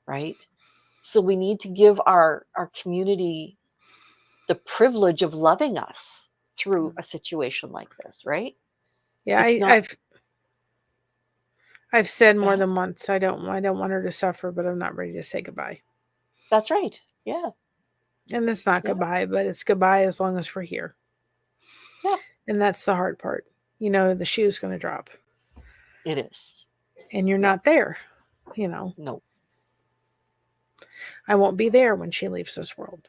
right? So we need to give our community the privilege of loving us through a situation like this, right? Yeah. It's not I've said go more ahead. than once, I don't want her to suffer, but I'm not ready to say goodbye. That's right. Yeah. And it's not Yeah. goodbye, but it's goodbye as long as we're here. Yeah. And that's the hard part. The shoe's going to drop. It is. and you're Yeah. not there. You know, No. I won't be there when she leaves this world.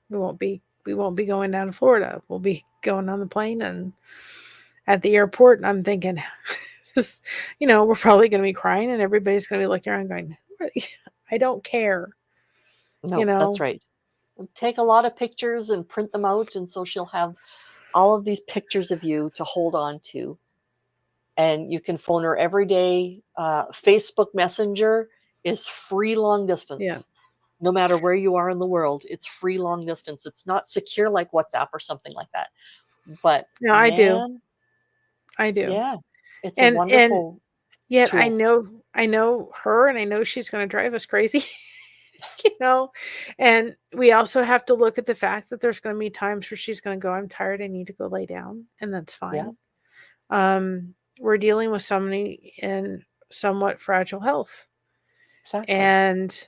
We won't be going down to Florida. We'll be going on the plane and at the airport, and I'm thinking, this, we're probably going to be crying, and everybody's going to be looking around going, I don't care. No, that's right. Take a lot of pictures and print them out, and so she'll have all of these pictures of you to hold on to. And you can phone her every day. Facebook Messenger is free long Yeah. distance. No matter where you are in the world, it's free long distance. It's not secure like WhatsApp or something like that. But No, I do. man, I do. yeah, it's a And wonderful yet I tool. know her, and I know she's going to drive us crazy. And we also have to look at the fact that there's going to be times where she's going to go, I'm tired, I need to go lay down, and that's Yeah, fine. We're dealing with somebody in somewhat fragile health, exactly. and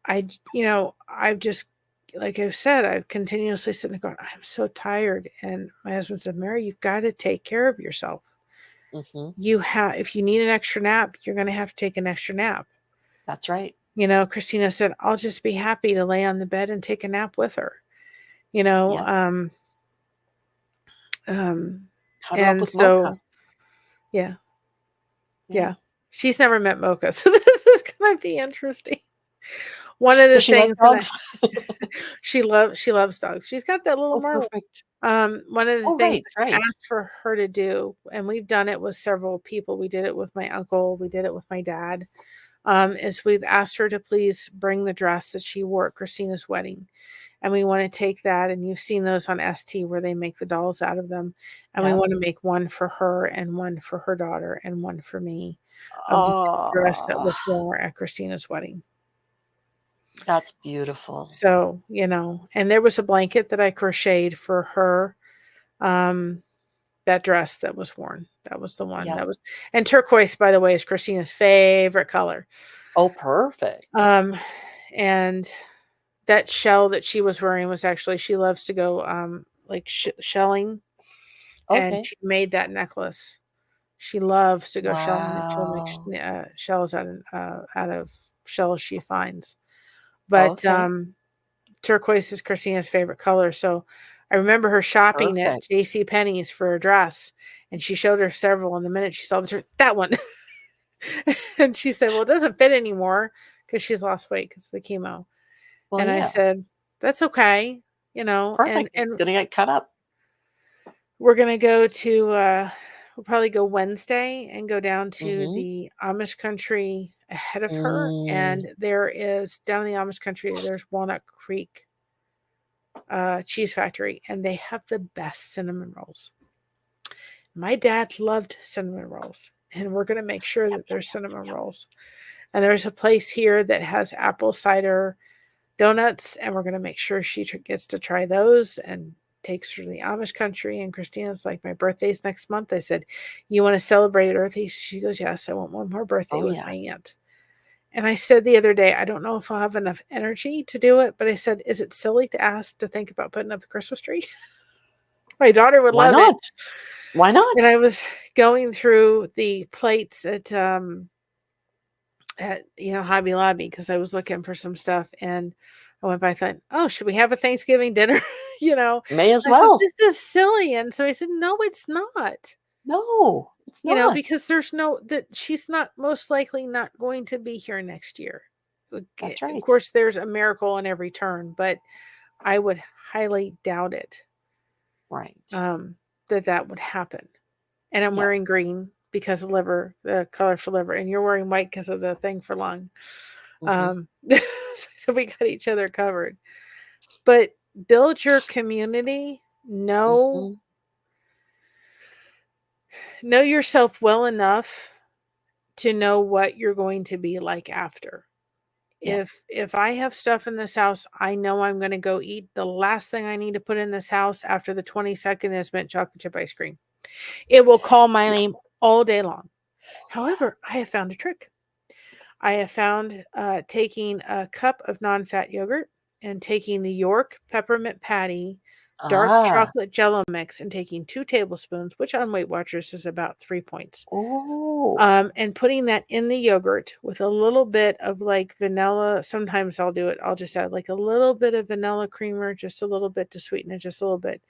I've just, like I've said, I've continuously sitting there going, I'm so tired. And my husband said, Mary, you've got to take care of yourself. Hmm. If you need an extra nap, you're going to have to take an extra nap. That's right. Christina said, I'll just be happy to lay on the bed and take a nap with her. Yeah, cuddle up And with Mocha. so, yeah, Yeah. yeah. She's never met Mocha, so this is going to be interesting. One of the Does she like things that dogs? she loves dogs. She's got that little Oh, Marley. perfect. One of the Oh, things right, I right. asked for her to do, and we've done it with several people. We did it with my uncle. We did it with my dad. Is we've asked her to please bring the dress that she wore at Christina's wedding. And we want to take that, and you've seen those on ST where they make the dolls out of them. And we Yep. want to make one for her and one for her daughter and one for me of the dress that Oh, was worn at Christina's wedding. that's beautiful. So, and there was a blanket that I crocheted for her. That dress that was worn. That was the one Yep. and turquoise, by the way, is Christina's favorite color. Oh, perfect. And that shell that she was wearing was actually, she loves to go, like shelling, and Okay. she made that necklace. She loves to go shelling, and she'll make Wow. shells out of shells she finds. But Okay. turquoise is Christina's favorite color. So I remember her shopping at Perfect. J.C. Penney's for a dress, and she showed her several. And the minute she saw that one, and she said, "Well, it doesn't fit anymore because she's lost weight because of the chemo." Well, And I yeah, said, "That's okay, it's and perfect. It's gonna get cut up. we're gonna go to. We'll probably go Wednesday and go down to Mhm. the Amish country ahead of her. Mm. And there is down in the Amish country, there's Walnut Creek cheese factory, and they have the best cinnamon rolls. My dad loved cinnamon rolls, and we're going to make sure that there's cinnamon rolls. And there's a place here that has apple cider donuts, and we're going to make sure she gets to try those and takes her to the Amish country. And Christina's like, my birthday's next month. I said, you want to celebrate Earthy? She goes, yes, I want one more birthday Oh, with yeah. my aunt. And I said the other day, I don't know if I'll have enough energy to do it, but I said, is it silly to ask to think about putting up the Christmas tree? My daughter would Why love it. not? Why not? And I was going through the plates at Hobby Lobby because I was looking for some stuff, and I went by, I thought, oh, should we have a Thanksgiving dinner? May as I thought, well. this is silly. And so I said, no, it's not. No, it's not. Because that she's not most likely not going to be here next year. That's Of right. course, there's a miracle in every turn, but I would highly doubt it Right. that would happen. And I'm Yeah. wearing green because of liver, the color for liver, and you're wearing white because of the thing for lung. Mhm. So we got each other covered. But build your community. Know Mhm. yourself well enough to know what you're going to be like after. Yeah. If I have stuff in this house, I know I'm going to go eat. The last thing I need to put in this house after the 22nd is mint chocolate chip ice cream. It will call my name all day long. However, I have found a trick. I have found taking a cup of non-fat yogurt and taking the York peppermint patty dark Ah. chocolate Jello mix and taking 2 tablespoons, which on Weight Watchers is about 3 points, Oh. and putting that in the yogurt with a little bit of, like, vanilla. Sometimes I'll just add, like, a little bit of vanilla creamer, just a little bit to sweeten it just a little bit,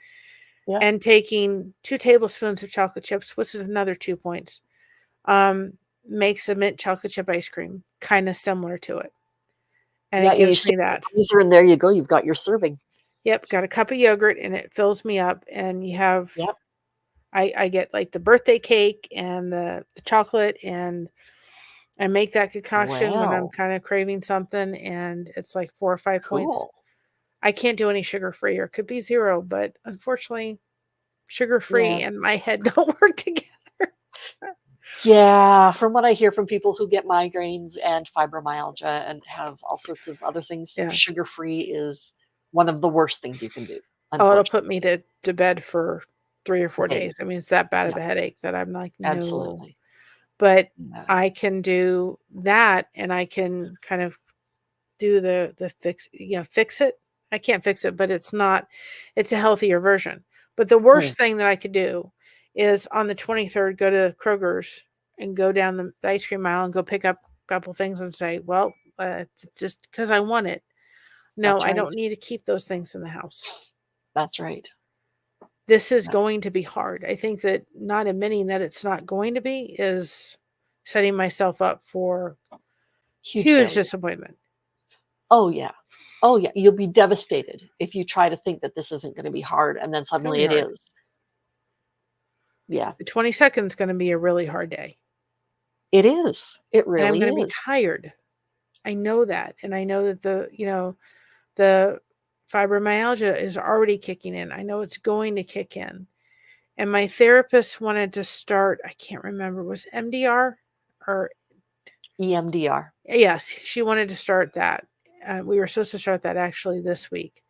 Yeah. and taking 2 tablespoons of chocolate chips, which is another 2 points, um, makes a mint chocolate chip ice cream kinda similar to it, and Yeah, it you gives stick me the that. freezer and there you go, you've got your serving. Yep, got a cup of yogurt, and it fills me up, and you have Yep. I get, like, the birthday cake and the chocolate, and I make that concoction when I'm Well, kinda craving something, and it's, like, 4 or 5 points. cool. I can't do any sugar-free, or it could be 0, but unfortunately, sugar-free Yeah. and my head don't work together. Yeah, from what I hear from people who get migraines and fibromyalgia and have all sorts of other things, Yeah. sugar-free is one of the worst things you can do, Oh, it'll put me unfortunately, to bed for 3 or for 4 days. days. I mean, it's that bad of Yeah, a headache that I'm like, "No." absolutely. But Yeah. I can do that, and I can kind of do the fix it. I can't fix it, but it's a healthier version. But the Mm. worst thing that I could do is on the 23rd, go to Kroger's and go down the ice cream aisle and go pick up a couple things and say, "Well, just because I want it." No, That's I right. don't need to keep those things in the house. That's right. This is Yeah. going to be hard. I think that not admitting that it's not going to be is setting myself up for Huge huge failure. disappointment. Oh, yeah. Oh, yeah, you'll be devastated if you try to think that this isn't gonna be hard and then It's gonna suddenly be it hard. is. Yeah. The 22nd is gonna be a really hard day, It is. It and I'm really gonna be is. tired. I know that, and I know that the fibromyalgia is already kicking in. I know it's going to kick in, and my therapist wanted to start. I can't remember, was MDR or EMDR. yes, she wanted to start that. We were supposed to start that actually this week.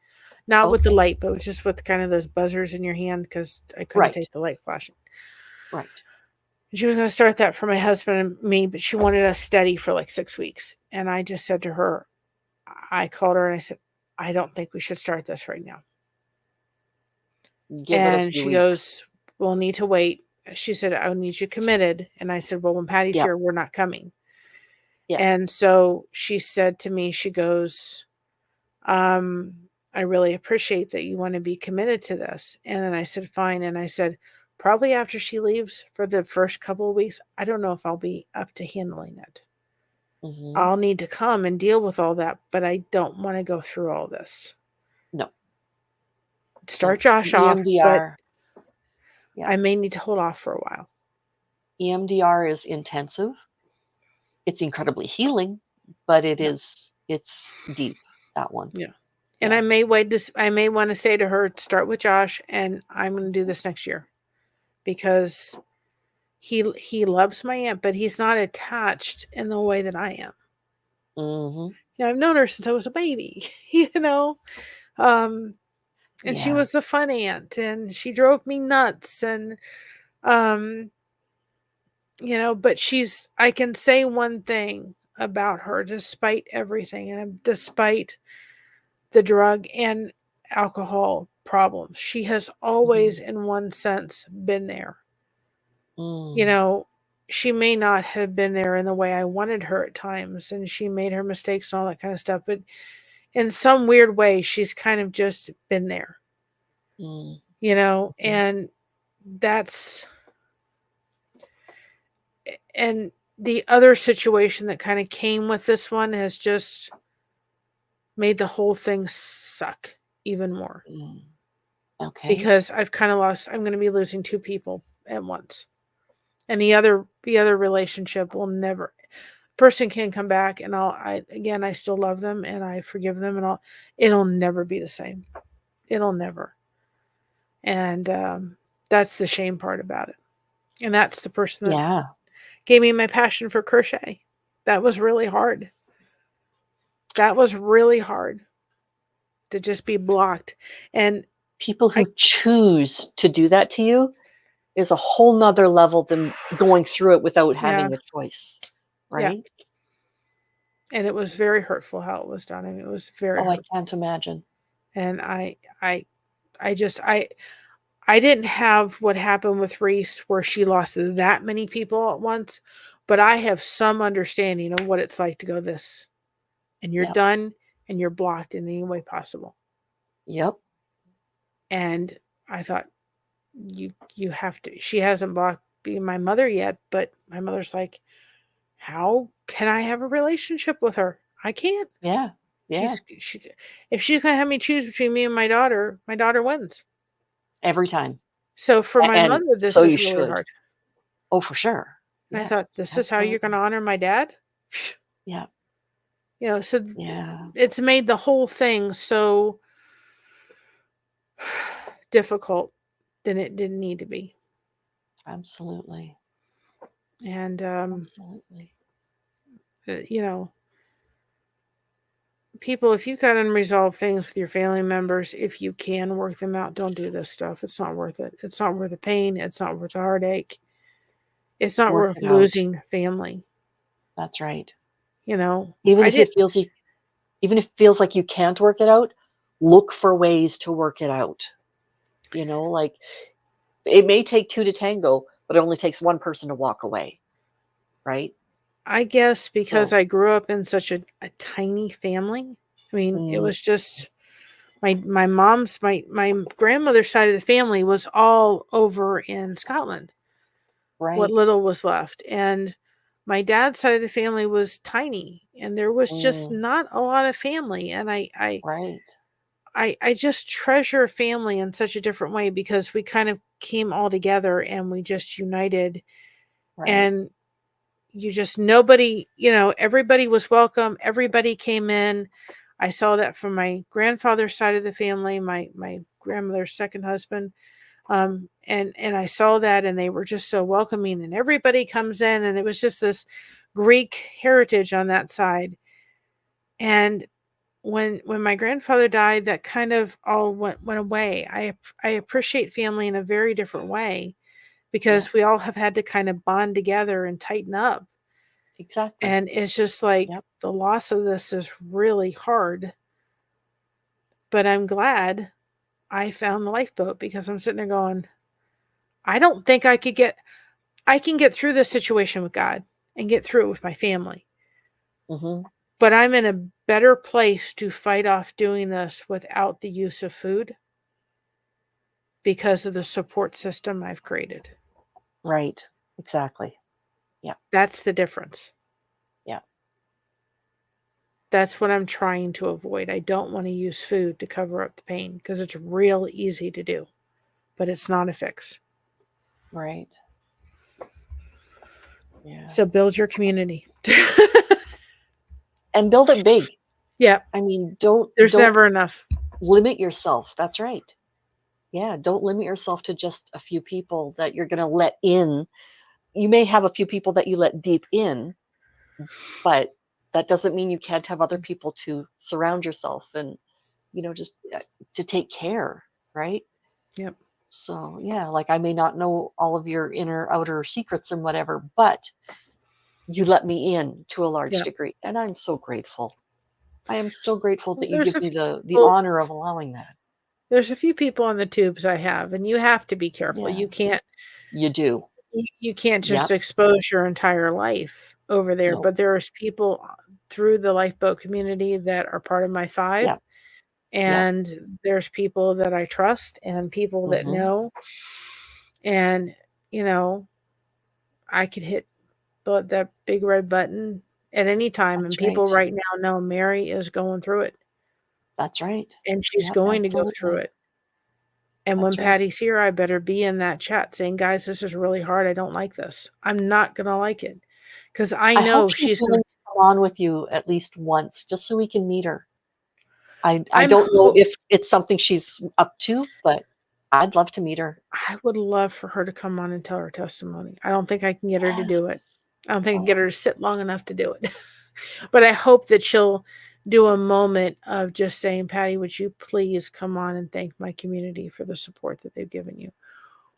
Not with the Okay. light, but just with kind of those buzzers in your hand because I couldn't Right. take the light flashing. Right. She was gonna start that for my husband and me, but she wanted us steady for, like, 6 weeks, and I just said to her, I called her and I said, "I don't think we should start this right now." Give it a And few she weeks. goes, "We'll need to wait." She said, "I need you committed." And I said, "Well, when Patty's Yep. here, we're not coming." Yeah. And so she said to me, she goes, "I really appreciate that you wanna be committed to this." And then I said, "Fine." And I said, "Probably after she leaves for the first couple of weeks, I don't know if I'll be up to handling it. Mhm. I'll need to come and deal with all that, but I don't wanna go through all this. No. Start No. Josh off, but EMDR. Yeah. I may need to hold off for a while." EMDR is intensive. It's incredibly healing, but Yeah, it's deep, that one. yeah. And Yeah. I may wanna say to her, "Start with Josh, and I'm gonna do this next year," because he loves my aunt, but he's not attached in the way that I am. Mhm. I've known her since I was a baby, you know? Um, and she Yeah. was the fun aunt, and she drove me nuts, and, um, but I can say one thing about her despite everything, and despite the drug and alcohol problems. She has always, Mhm. in one sense, been there. You Mm. know, she may not have been there in the way I wanted her at times, and she made her mistakes and all that kind of stuff, but in some weird way, she's kind of just been there, Mm. Mhm. and that's and the other situation that kind of came with this one has just made the whole thing suck even more Mm. Okay. because I'm going to be losing 2 people at once. And the other relationship will never person can come back, and I still love them and I forgive them, and it'll never be the same. It'll never. And that's the shame part about it. And that's the person that Yeah. gave me my passion for crochet. That was really hard. That was really hard to just be blocked. And People I who choose to do that to you is a whole 'nother level than going through it without yeah, having a choice, yeah. right? And it was very hurtful how it was done. I mean, it was very Oh, I hurtful. can't imagine. And I I didn't have what happened with Reese where she lost that many people at once, but I have some understanding of what it's like to go this, and you're Yep. done and you're blocked in any way possible. Yep. And I thought, you have to. She hasn't blocked being my mother yet, but my mother's like, how can I have a relationship with her? I can't. Yeah. Yeah. If she's gonna have me choose between me and my daughter wins. Every time. So for my And mother, this so you is really should. hard. Oh, for sure. I Yes. thought, this is how you're going to honor my dad? Yeah. So Yeah. it's made the whole thing so difficult than it didn't need to be. Absolutely. And, Absolutely. people, if you've got unresolved things with your family members, if you can work them out, don't do this stuff. It's not worth it. It's not worth the pain. It's not worth the heartache. It's not Work worth it out. losing family. That's right. Even Even if it feels like you can't work it out, look for ways to work it out. Like it may take two to tango, but it only takes one person to walk away. Right? I guess because So I grew up in such a tiny family. I mean, it was just my grandmother's side of the family was all over in Scotland. What right. little was left. And my dad's side of the family was tiny, and there was just not a lot of family. And Right. I just treasure family in such a different way because we kind of came all together and we just united. Right. And everybody was welcome. Everybody came in. I saw that from my grandfather's side of the family, my grandmother's second husband. And I saw that, and they were just so welcoming, and everybody comes in, and it was just this Greek heritage on that side. And when my grandfather died, that kind of all went away. I appreciate family in a very different way because we all have had to kind of bond together and tighten up. Exactly. And it's just like the loss of this is really hard. But I'm glad I found the lifeboat because I'm sitting there going, I don't think I can get through this situation with God and get through it with my family. But I'm in a better place to fight off doing this without the use of food because of the support system I've created. Right. Exactly. Yeah. That's the difference. Yeah. That's what I'm trying to avoid. I don't want to use food to cover up the pain because it's real easy to do, but it's not a fix. Right. Yeah. So build your community. And build it big. Yeah. I mean, there's never enough. Limit yourself. That's right. Yeah. Don't limit yourself to just a few people that you're going to let in. You may have a few people that you let deep in, but that doesn't mean you can't have other people to surround yourself and, just to take care. Right. Yep. So, yeah, like I may not know all of your inner, outer secrets and whatever, but you let me in to a large degree. And I'm so grateful. I am so grateful that you give me the honor of allowing that. There's a few people on the tubes I have, and you have to be careful. Yeah. You can't. You do. You can't just expose your entire life over there. No. But there's people through the lifeboat community that are part of my 5. Yeah. And there's people that I trust and people that know. And, I could hit that big red button at any time. That's and people right. right now know Mary is going through it. That's right. And she's going to go through it. And when Patty's here, I better be in that chat saying, guys, this is really hard. I don't like this. I'm not going to like it. Because I know she's willing to come on with you at least once, just so we can meet her. I don't know if it's something she's up to, but I'd love to meet her. I would love for her to come on and tell her testimony. I don't think I can get her to do it. I don't think I can get her to sit long enough to do it. But I hope that she'll do a moment of just saying, Patty, would you please come on and thank my community for the support that they've given you?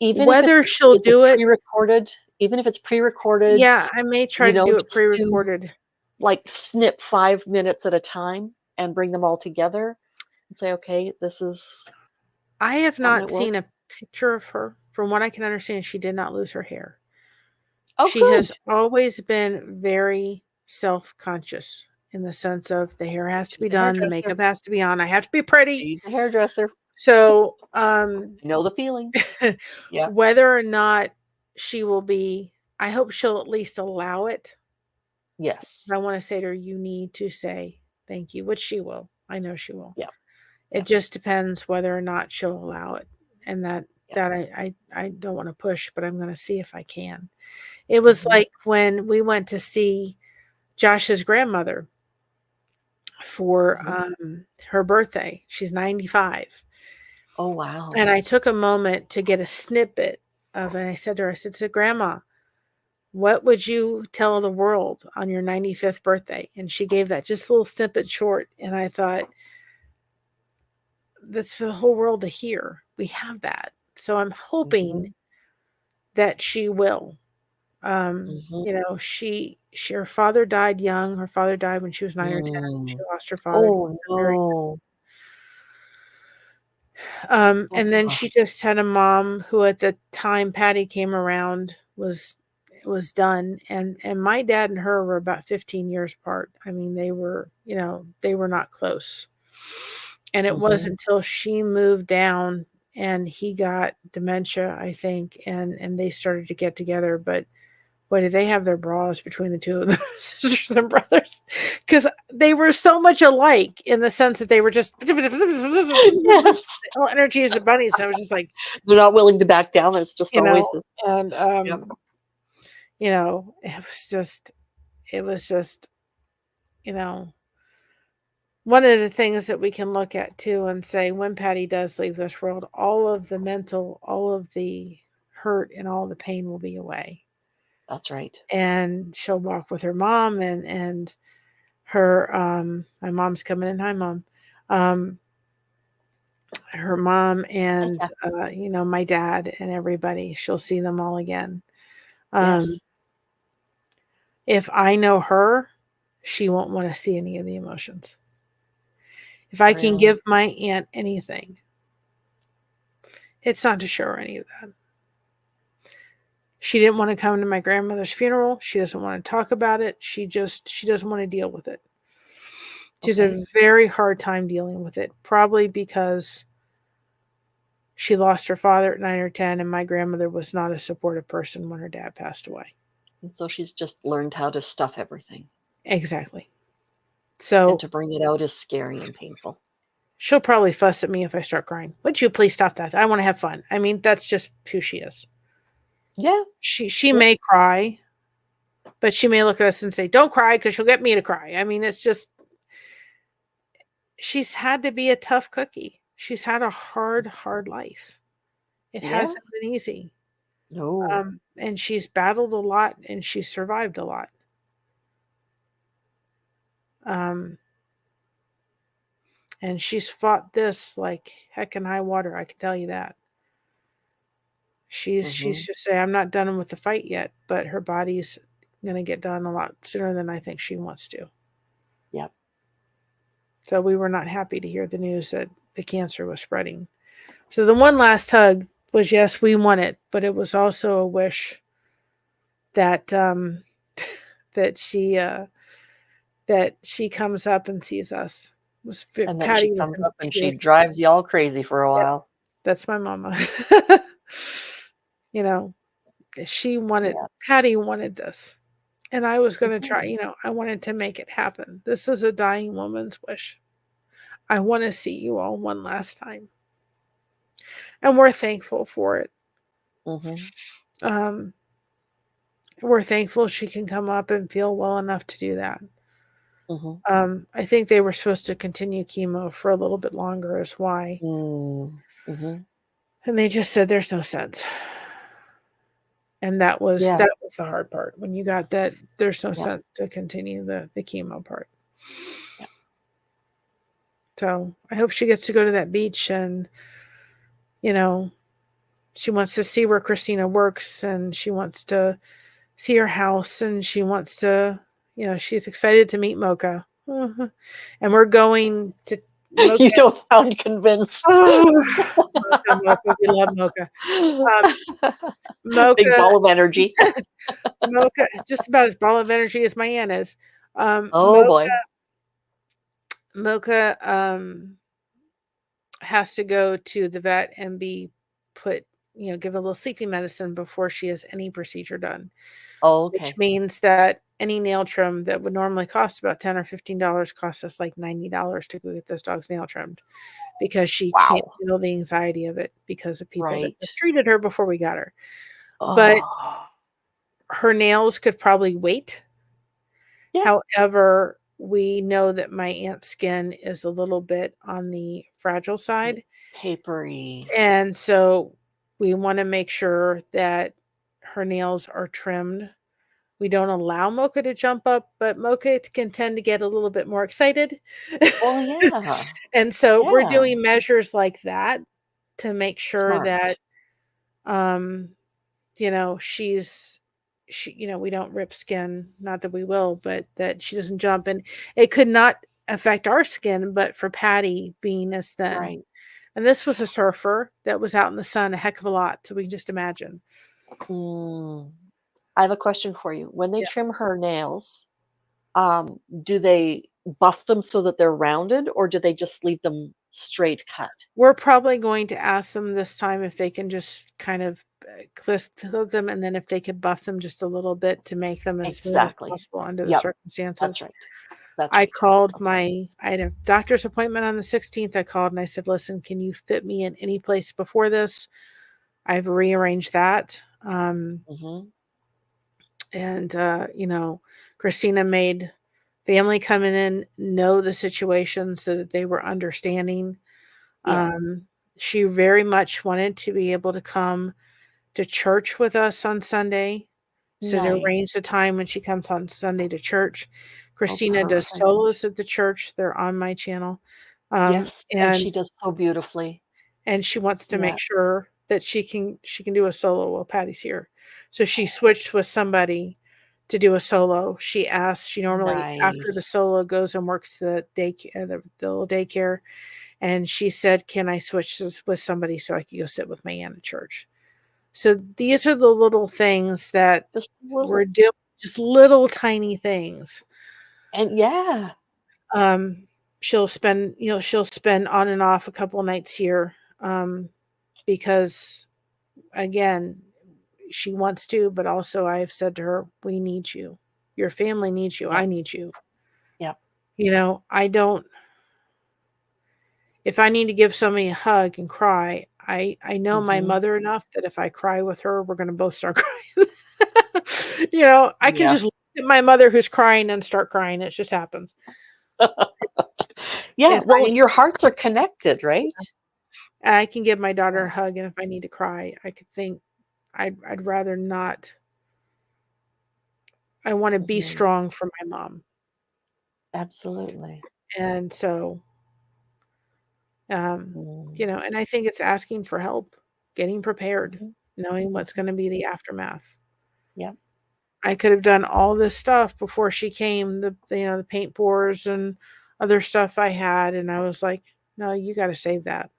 Even whether she'll do it pre-recorded, even if it's pre-recorded. Yeah, I may try to do it pre-recorded. Like snip 5 minutes at a time and bring them all together and say, okay, this is I have That not might work. seen a picture of her. From what I can understand, she did not lose her hair. Oh, She has good. always been very self-conscious in the sense of the hair has to She's be a done, the hairdresser. makeup has to be on, I have to be pretty. She's a hairdresser. So, I know the feeling. Yeah. whether or not she will be, I hope she'll at least allow it. Yes. I want to say to her, you need to say thank you, which she will. I know she will. Yeah. It Yeah. just depends whether or not she'll allow it. And that Yeah. that I don't want to push, but I'm going to see if I can. It was Mhm. like when we went to see Josh's grandmother for Mhm. her birthday. She's 95. Oh, wow. And I took a moment to get a snippet of, and I said to her, I said to Grandma, what would you tell the world on your 95th birthday? And she gave that just a little snippet short. And I thought, that's for the whole world to hear. We have that. So I'm hoping Mhm. that she will. Mhm. Her father died young. Her father died when she was 9 or 10. She Mm. lost her father Oh, very. no. And then Oh, she just had a mom who at the time Patty came around was done. And my dad and her were about 15 years apart. I mean, they were not close. And it wasn't mhm. until she moved down and he got dementia, I think, and they started to get together. But boy, did they have their bras between the two of them, sisters and brothers, because they were so much alike in the sense that they were just Yes. all energy as a bunny. So I was just like, They're not willing to back down. It's just you always know, this. and Yep. it was just, you know, one of the things that we can look at too and say when Patty does leave this world, all of the hurt and all the pain will be away. That's right. And she'll walk with her mom and her my mom's coming in. Hi mom. Um her mom Hi, and Kathy. my dad and everybody. She'll see them all again. Um Yes. if I know her, she won't want to see any of the emotions. If I can Really. give my aunt anything, it's not to show her any of that. She didn't want to come to my grandmother's funeral. She doesn't want to talk about it. She doesn't want to deal with it. She's Okay. a very hard time dealing with it, probably because she lost her father at 9 or 10, and my grandmother was not a supportive person when her dad passed away. And so she's just learned how to stuff everything, Exactly. and So to bring it out is scary and painful. she'll probably fuss at me if I start crying. Would you please stop that? I want to have fun. I mean, that's just who she is. Yeah. She Yeah. may cry, but she may look at us and say, "Don't cry," because she'll get me to cry. I mean, it's just she's had to be a tough cookie. She's had a hard, hard life. It Yeah. hasn't been easy. No. And she's battled a lot and she's survived a lot. Um, and she's fought this like heck and high water. I can tell you that. She's Mhm. just saying, I'm not done with the fight yet, but her body's going to get done a lot sooner than I think she wants to. Yep. So we were not happy to hear the news that the cancer was spreading. So the one last hug was, yes, we want it, but it was also a wish that that she uh, that she comes up and sees us. And then she Patty was comes in up and she tears. drives you all crazy for a Yep, while. that's my mama. you know, she wanted Yeah. Patty wanted this. And I was going to try, Mhm. I wanted to make it happen. This is a dying woman's wish. I want to see you all one last time. And we're thankful for it. Mhm. Um, we're thankful she can come up and feel well enough to do that. Mhm. I think they were supposed to continue chemo for a little bit longer, is why. Mm. Mhm. And they just said there's no sense. And Yeah. that was the hard part. When you got that, there's no Yeah. sense to continue the chemo part. Yeah. So I hope she gets to go to that beach and, you know, she wants to see where Christina works and she wants to see her house and she wants to, she's excited to meet Mocha. And we're going to Mocha. You don't sound convinced. Oh, Mocha. We love Mocha. Big Mocha, ball of energy. Mocha, just about as ball of energy as my aunt is. Oh boy. Mocha has to go to the vet and be put, give a little sleeping medicine before she has any procedure done, which Okay. means that any nail trim that would normally cost about $10 or $15 costs us like $90 to go get this dog's nail trimmed because she can't Wow. feel the anxiety of it because of people that Right. mistreated her before we got her. But Oh. her nails could probably wait. Yeah. However, we know that my aunt's skin is a little bit on the fragile side. Papery. And so we want to make sure that her nails are trimmed. We don't allow Mocha to jump up, but Mocha can tend to get a little bit more excited. Well, yeah. And so we're Yeah. doing measures like that to make sure Smart. that um we don't rip skin, not that we will, but that she doesn't jump. And it could not affect our skin, but for Patty being as thin. Right. And this was a surfer that was out in the sun a heck of a lot, so we can just imagine. Mm. I have a question for you. When they Yeah. trim her nails, do they buff them so that they're rounded, or do they just leave them straight cut? We're probably going to ask them this time if they can just kind of clip them, and then if they could buff them just a little bit to make them as smooth as Exactly. possible under the Yep. That's circumstances. right. That's I right. called Okay. I had a doctor's appointment on the 16th. I called and I said, listen, can you fit me in any place before this? I've rearranged that. Mhm. And, Christina made family coming in know the situation so that they were understanding. Yeah. She very much wanted to be able to come to church with us on Sunday. So to Nice. arrange the time when she comes on Sunday to church. Oh, Christina does perfect. solos at the church. They're on my channel. Yes, and And she does so beautifully. she wants to make Yeah. sure that she can do a solo while Patty's here. So she switched with somebody to do a solo. She normally after the Nice. solo goes and works the the little daycare, and she said, "Can I switch this with somebody so I can go sit with my aunt at church?" So these are the little things that Just we're little. doing, just little tiny things. And yeah. Um, she'll spend on and off a couple nights here, because again, she wants to, but also I've said to her, we need you. Your family needs you. I Yep. need you. Yep. I don't, if I need to give somebody a hug and cry, I know my Mhm. mother enough that if I cry with her, we're going to both start crying. I can Yeah. just look at my mother who's crying and start crying. It just happens. Yeah, If I well, need, your hearts are connected, right? I can give my daughter Yeah. a hug, and if I need to cry, I could think I'd rather not. I want to be Mhm. strong for my mom. Absolutely. And so, um, Mm. and I think it's asking for help, getting prepared, Mhm. knowing what's Mhm. going to be the aftermath. Yep. I could have done all this stuff before she came, the paint pours and other stuff I had, and I was like, no, you got to save that.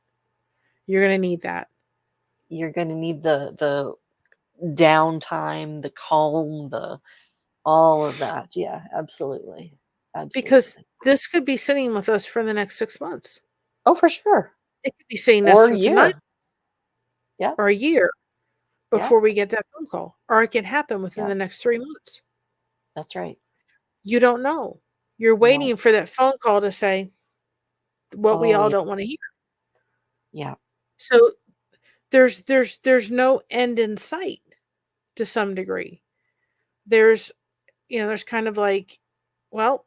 You're going to need that. You're gonna need the downtime, the calm, the all of that. Yeah, absolutely. Because Absolutely. this could be sitting with us for the next 6 months. Oh, for sure. It could be sitting us Or for 9 year. Yeah. or a year Yeah. before we get that phone call, or it can happen within Yeah. the next 3 months. That's right. You don't know. You're No. waiting for that phone call to say what we Oh, all yeah. don't want to hear. Yeah. So there's no end in sight to some degree. There's there's kind of like, well,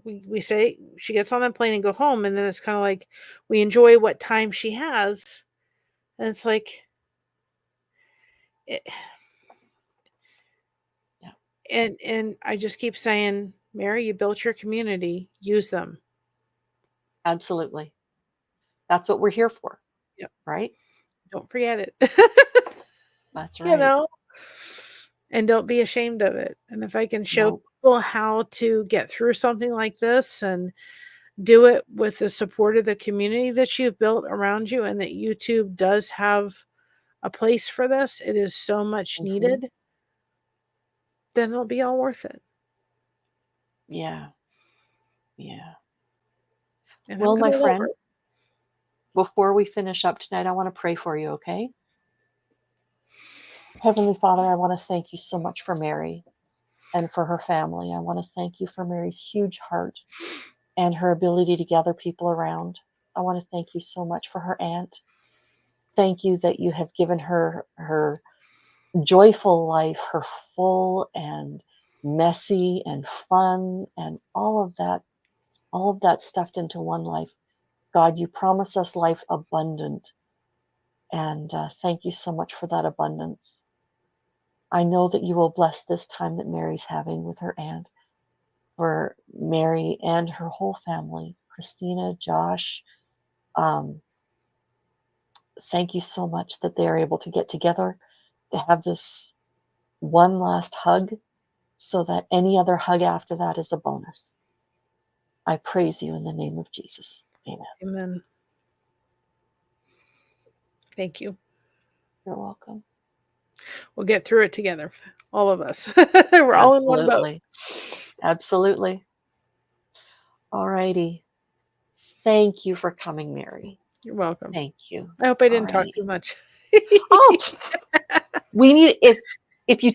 we say she gets on that plane and go home, and then it's kind of like we enjoy what time she has, and it's like, it, Yeah. and I just keep saying, Mary, you built your community, use them. Absolutely. That's what we're here for, Yep, right? don't forget it. That's you right. know, and don't be ashamed of it. And if I can show Nope. people how to get through something like this, and Do it with the support of the community that you've built around you, and that YouTube does have a place for this. It is so much Mhm. needed. Then it'll be all worth it. Yeah. Yeah. And Well, I'm my gonna love friend, her. before we finish up tonight, I want to pray for you, okay? Heavenly Father, I want to thank you so much for Mary and for her family. I want to thank you for Mary's huge heart and her ability to gather people around. I want to thank you so much for her aunt. Thank you that you have given her her joyful life, her full and messy and fun and all of that stuffed into one life. God, you promise us life abundant. And thank you so much for that abundance. I know that you will bless this time that Mary's having with her aunt, for Mary and her whole family, Christina, Josh. Um, Thank you so much that they are able to get together to have this one last hug, so that any other hug after that is a bonus. I praise you in the name of Jesus. Amen. Amen. Thank you. You're welcome. We'll get through it together. All of us. We're all in one boat. Absolutely. Absolutely. All righty. Thank you for coming, Mary. You're welcome. Thank you. I hope I All didn't talk righty. too much. Oh, we need if you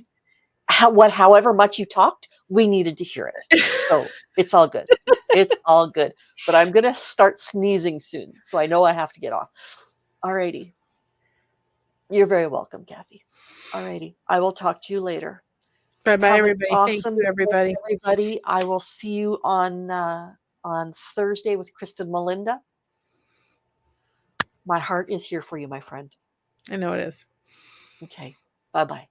however much you talked, we needed to hear it. So it's all good. It's all good. But I'm gonna start sneezing soon, so I know I have to get off. All righty. You're very welcome, Kathy. All righty. I will talk to you later. Bye-bye, Have an everybody. Thank awesome you, day, everybody. everybody. I will see you on Thursday with Kristen Melinda. My heart is here for you, my friend. I know it is. Okay. Bye-bye.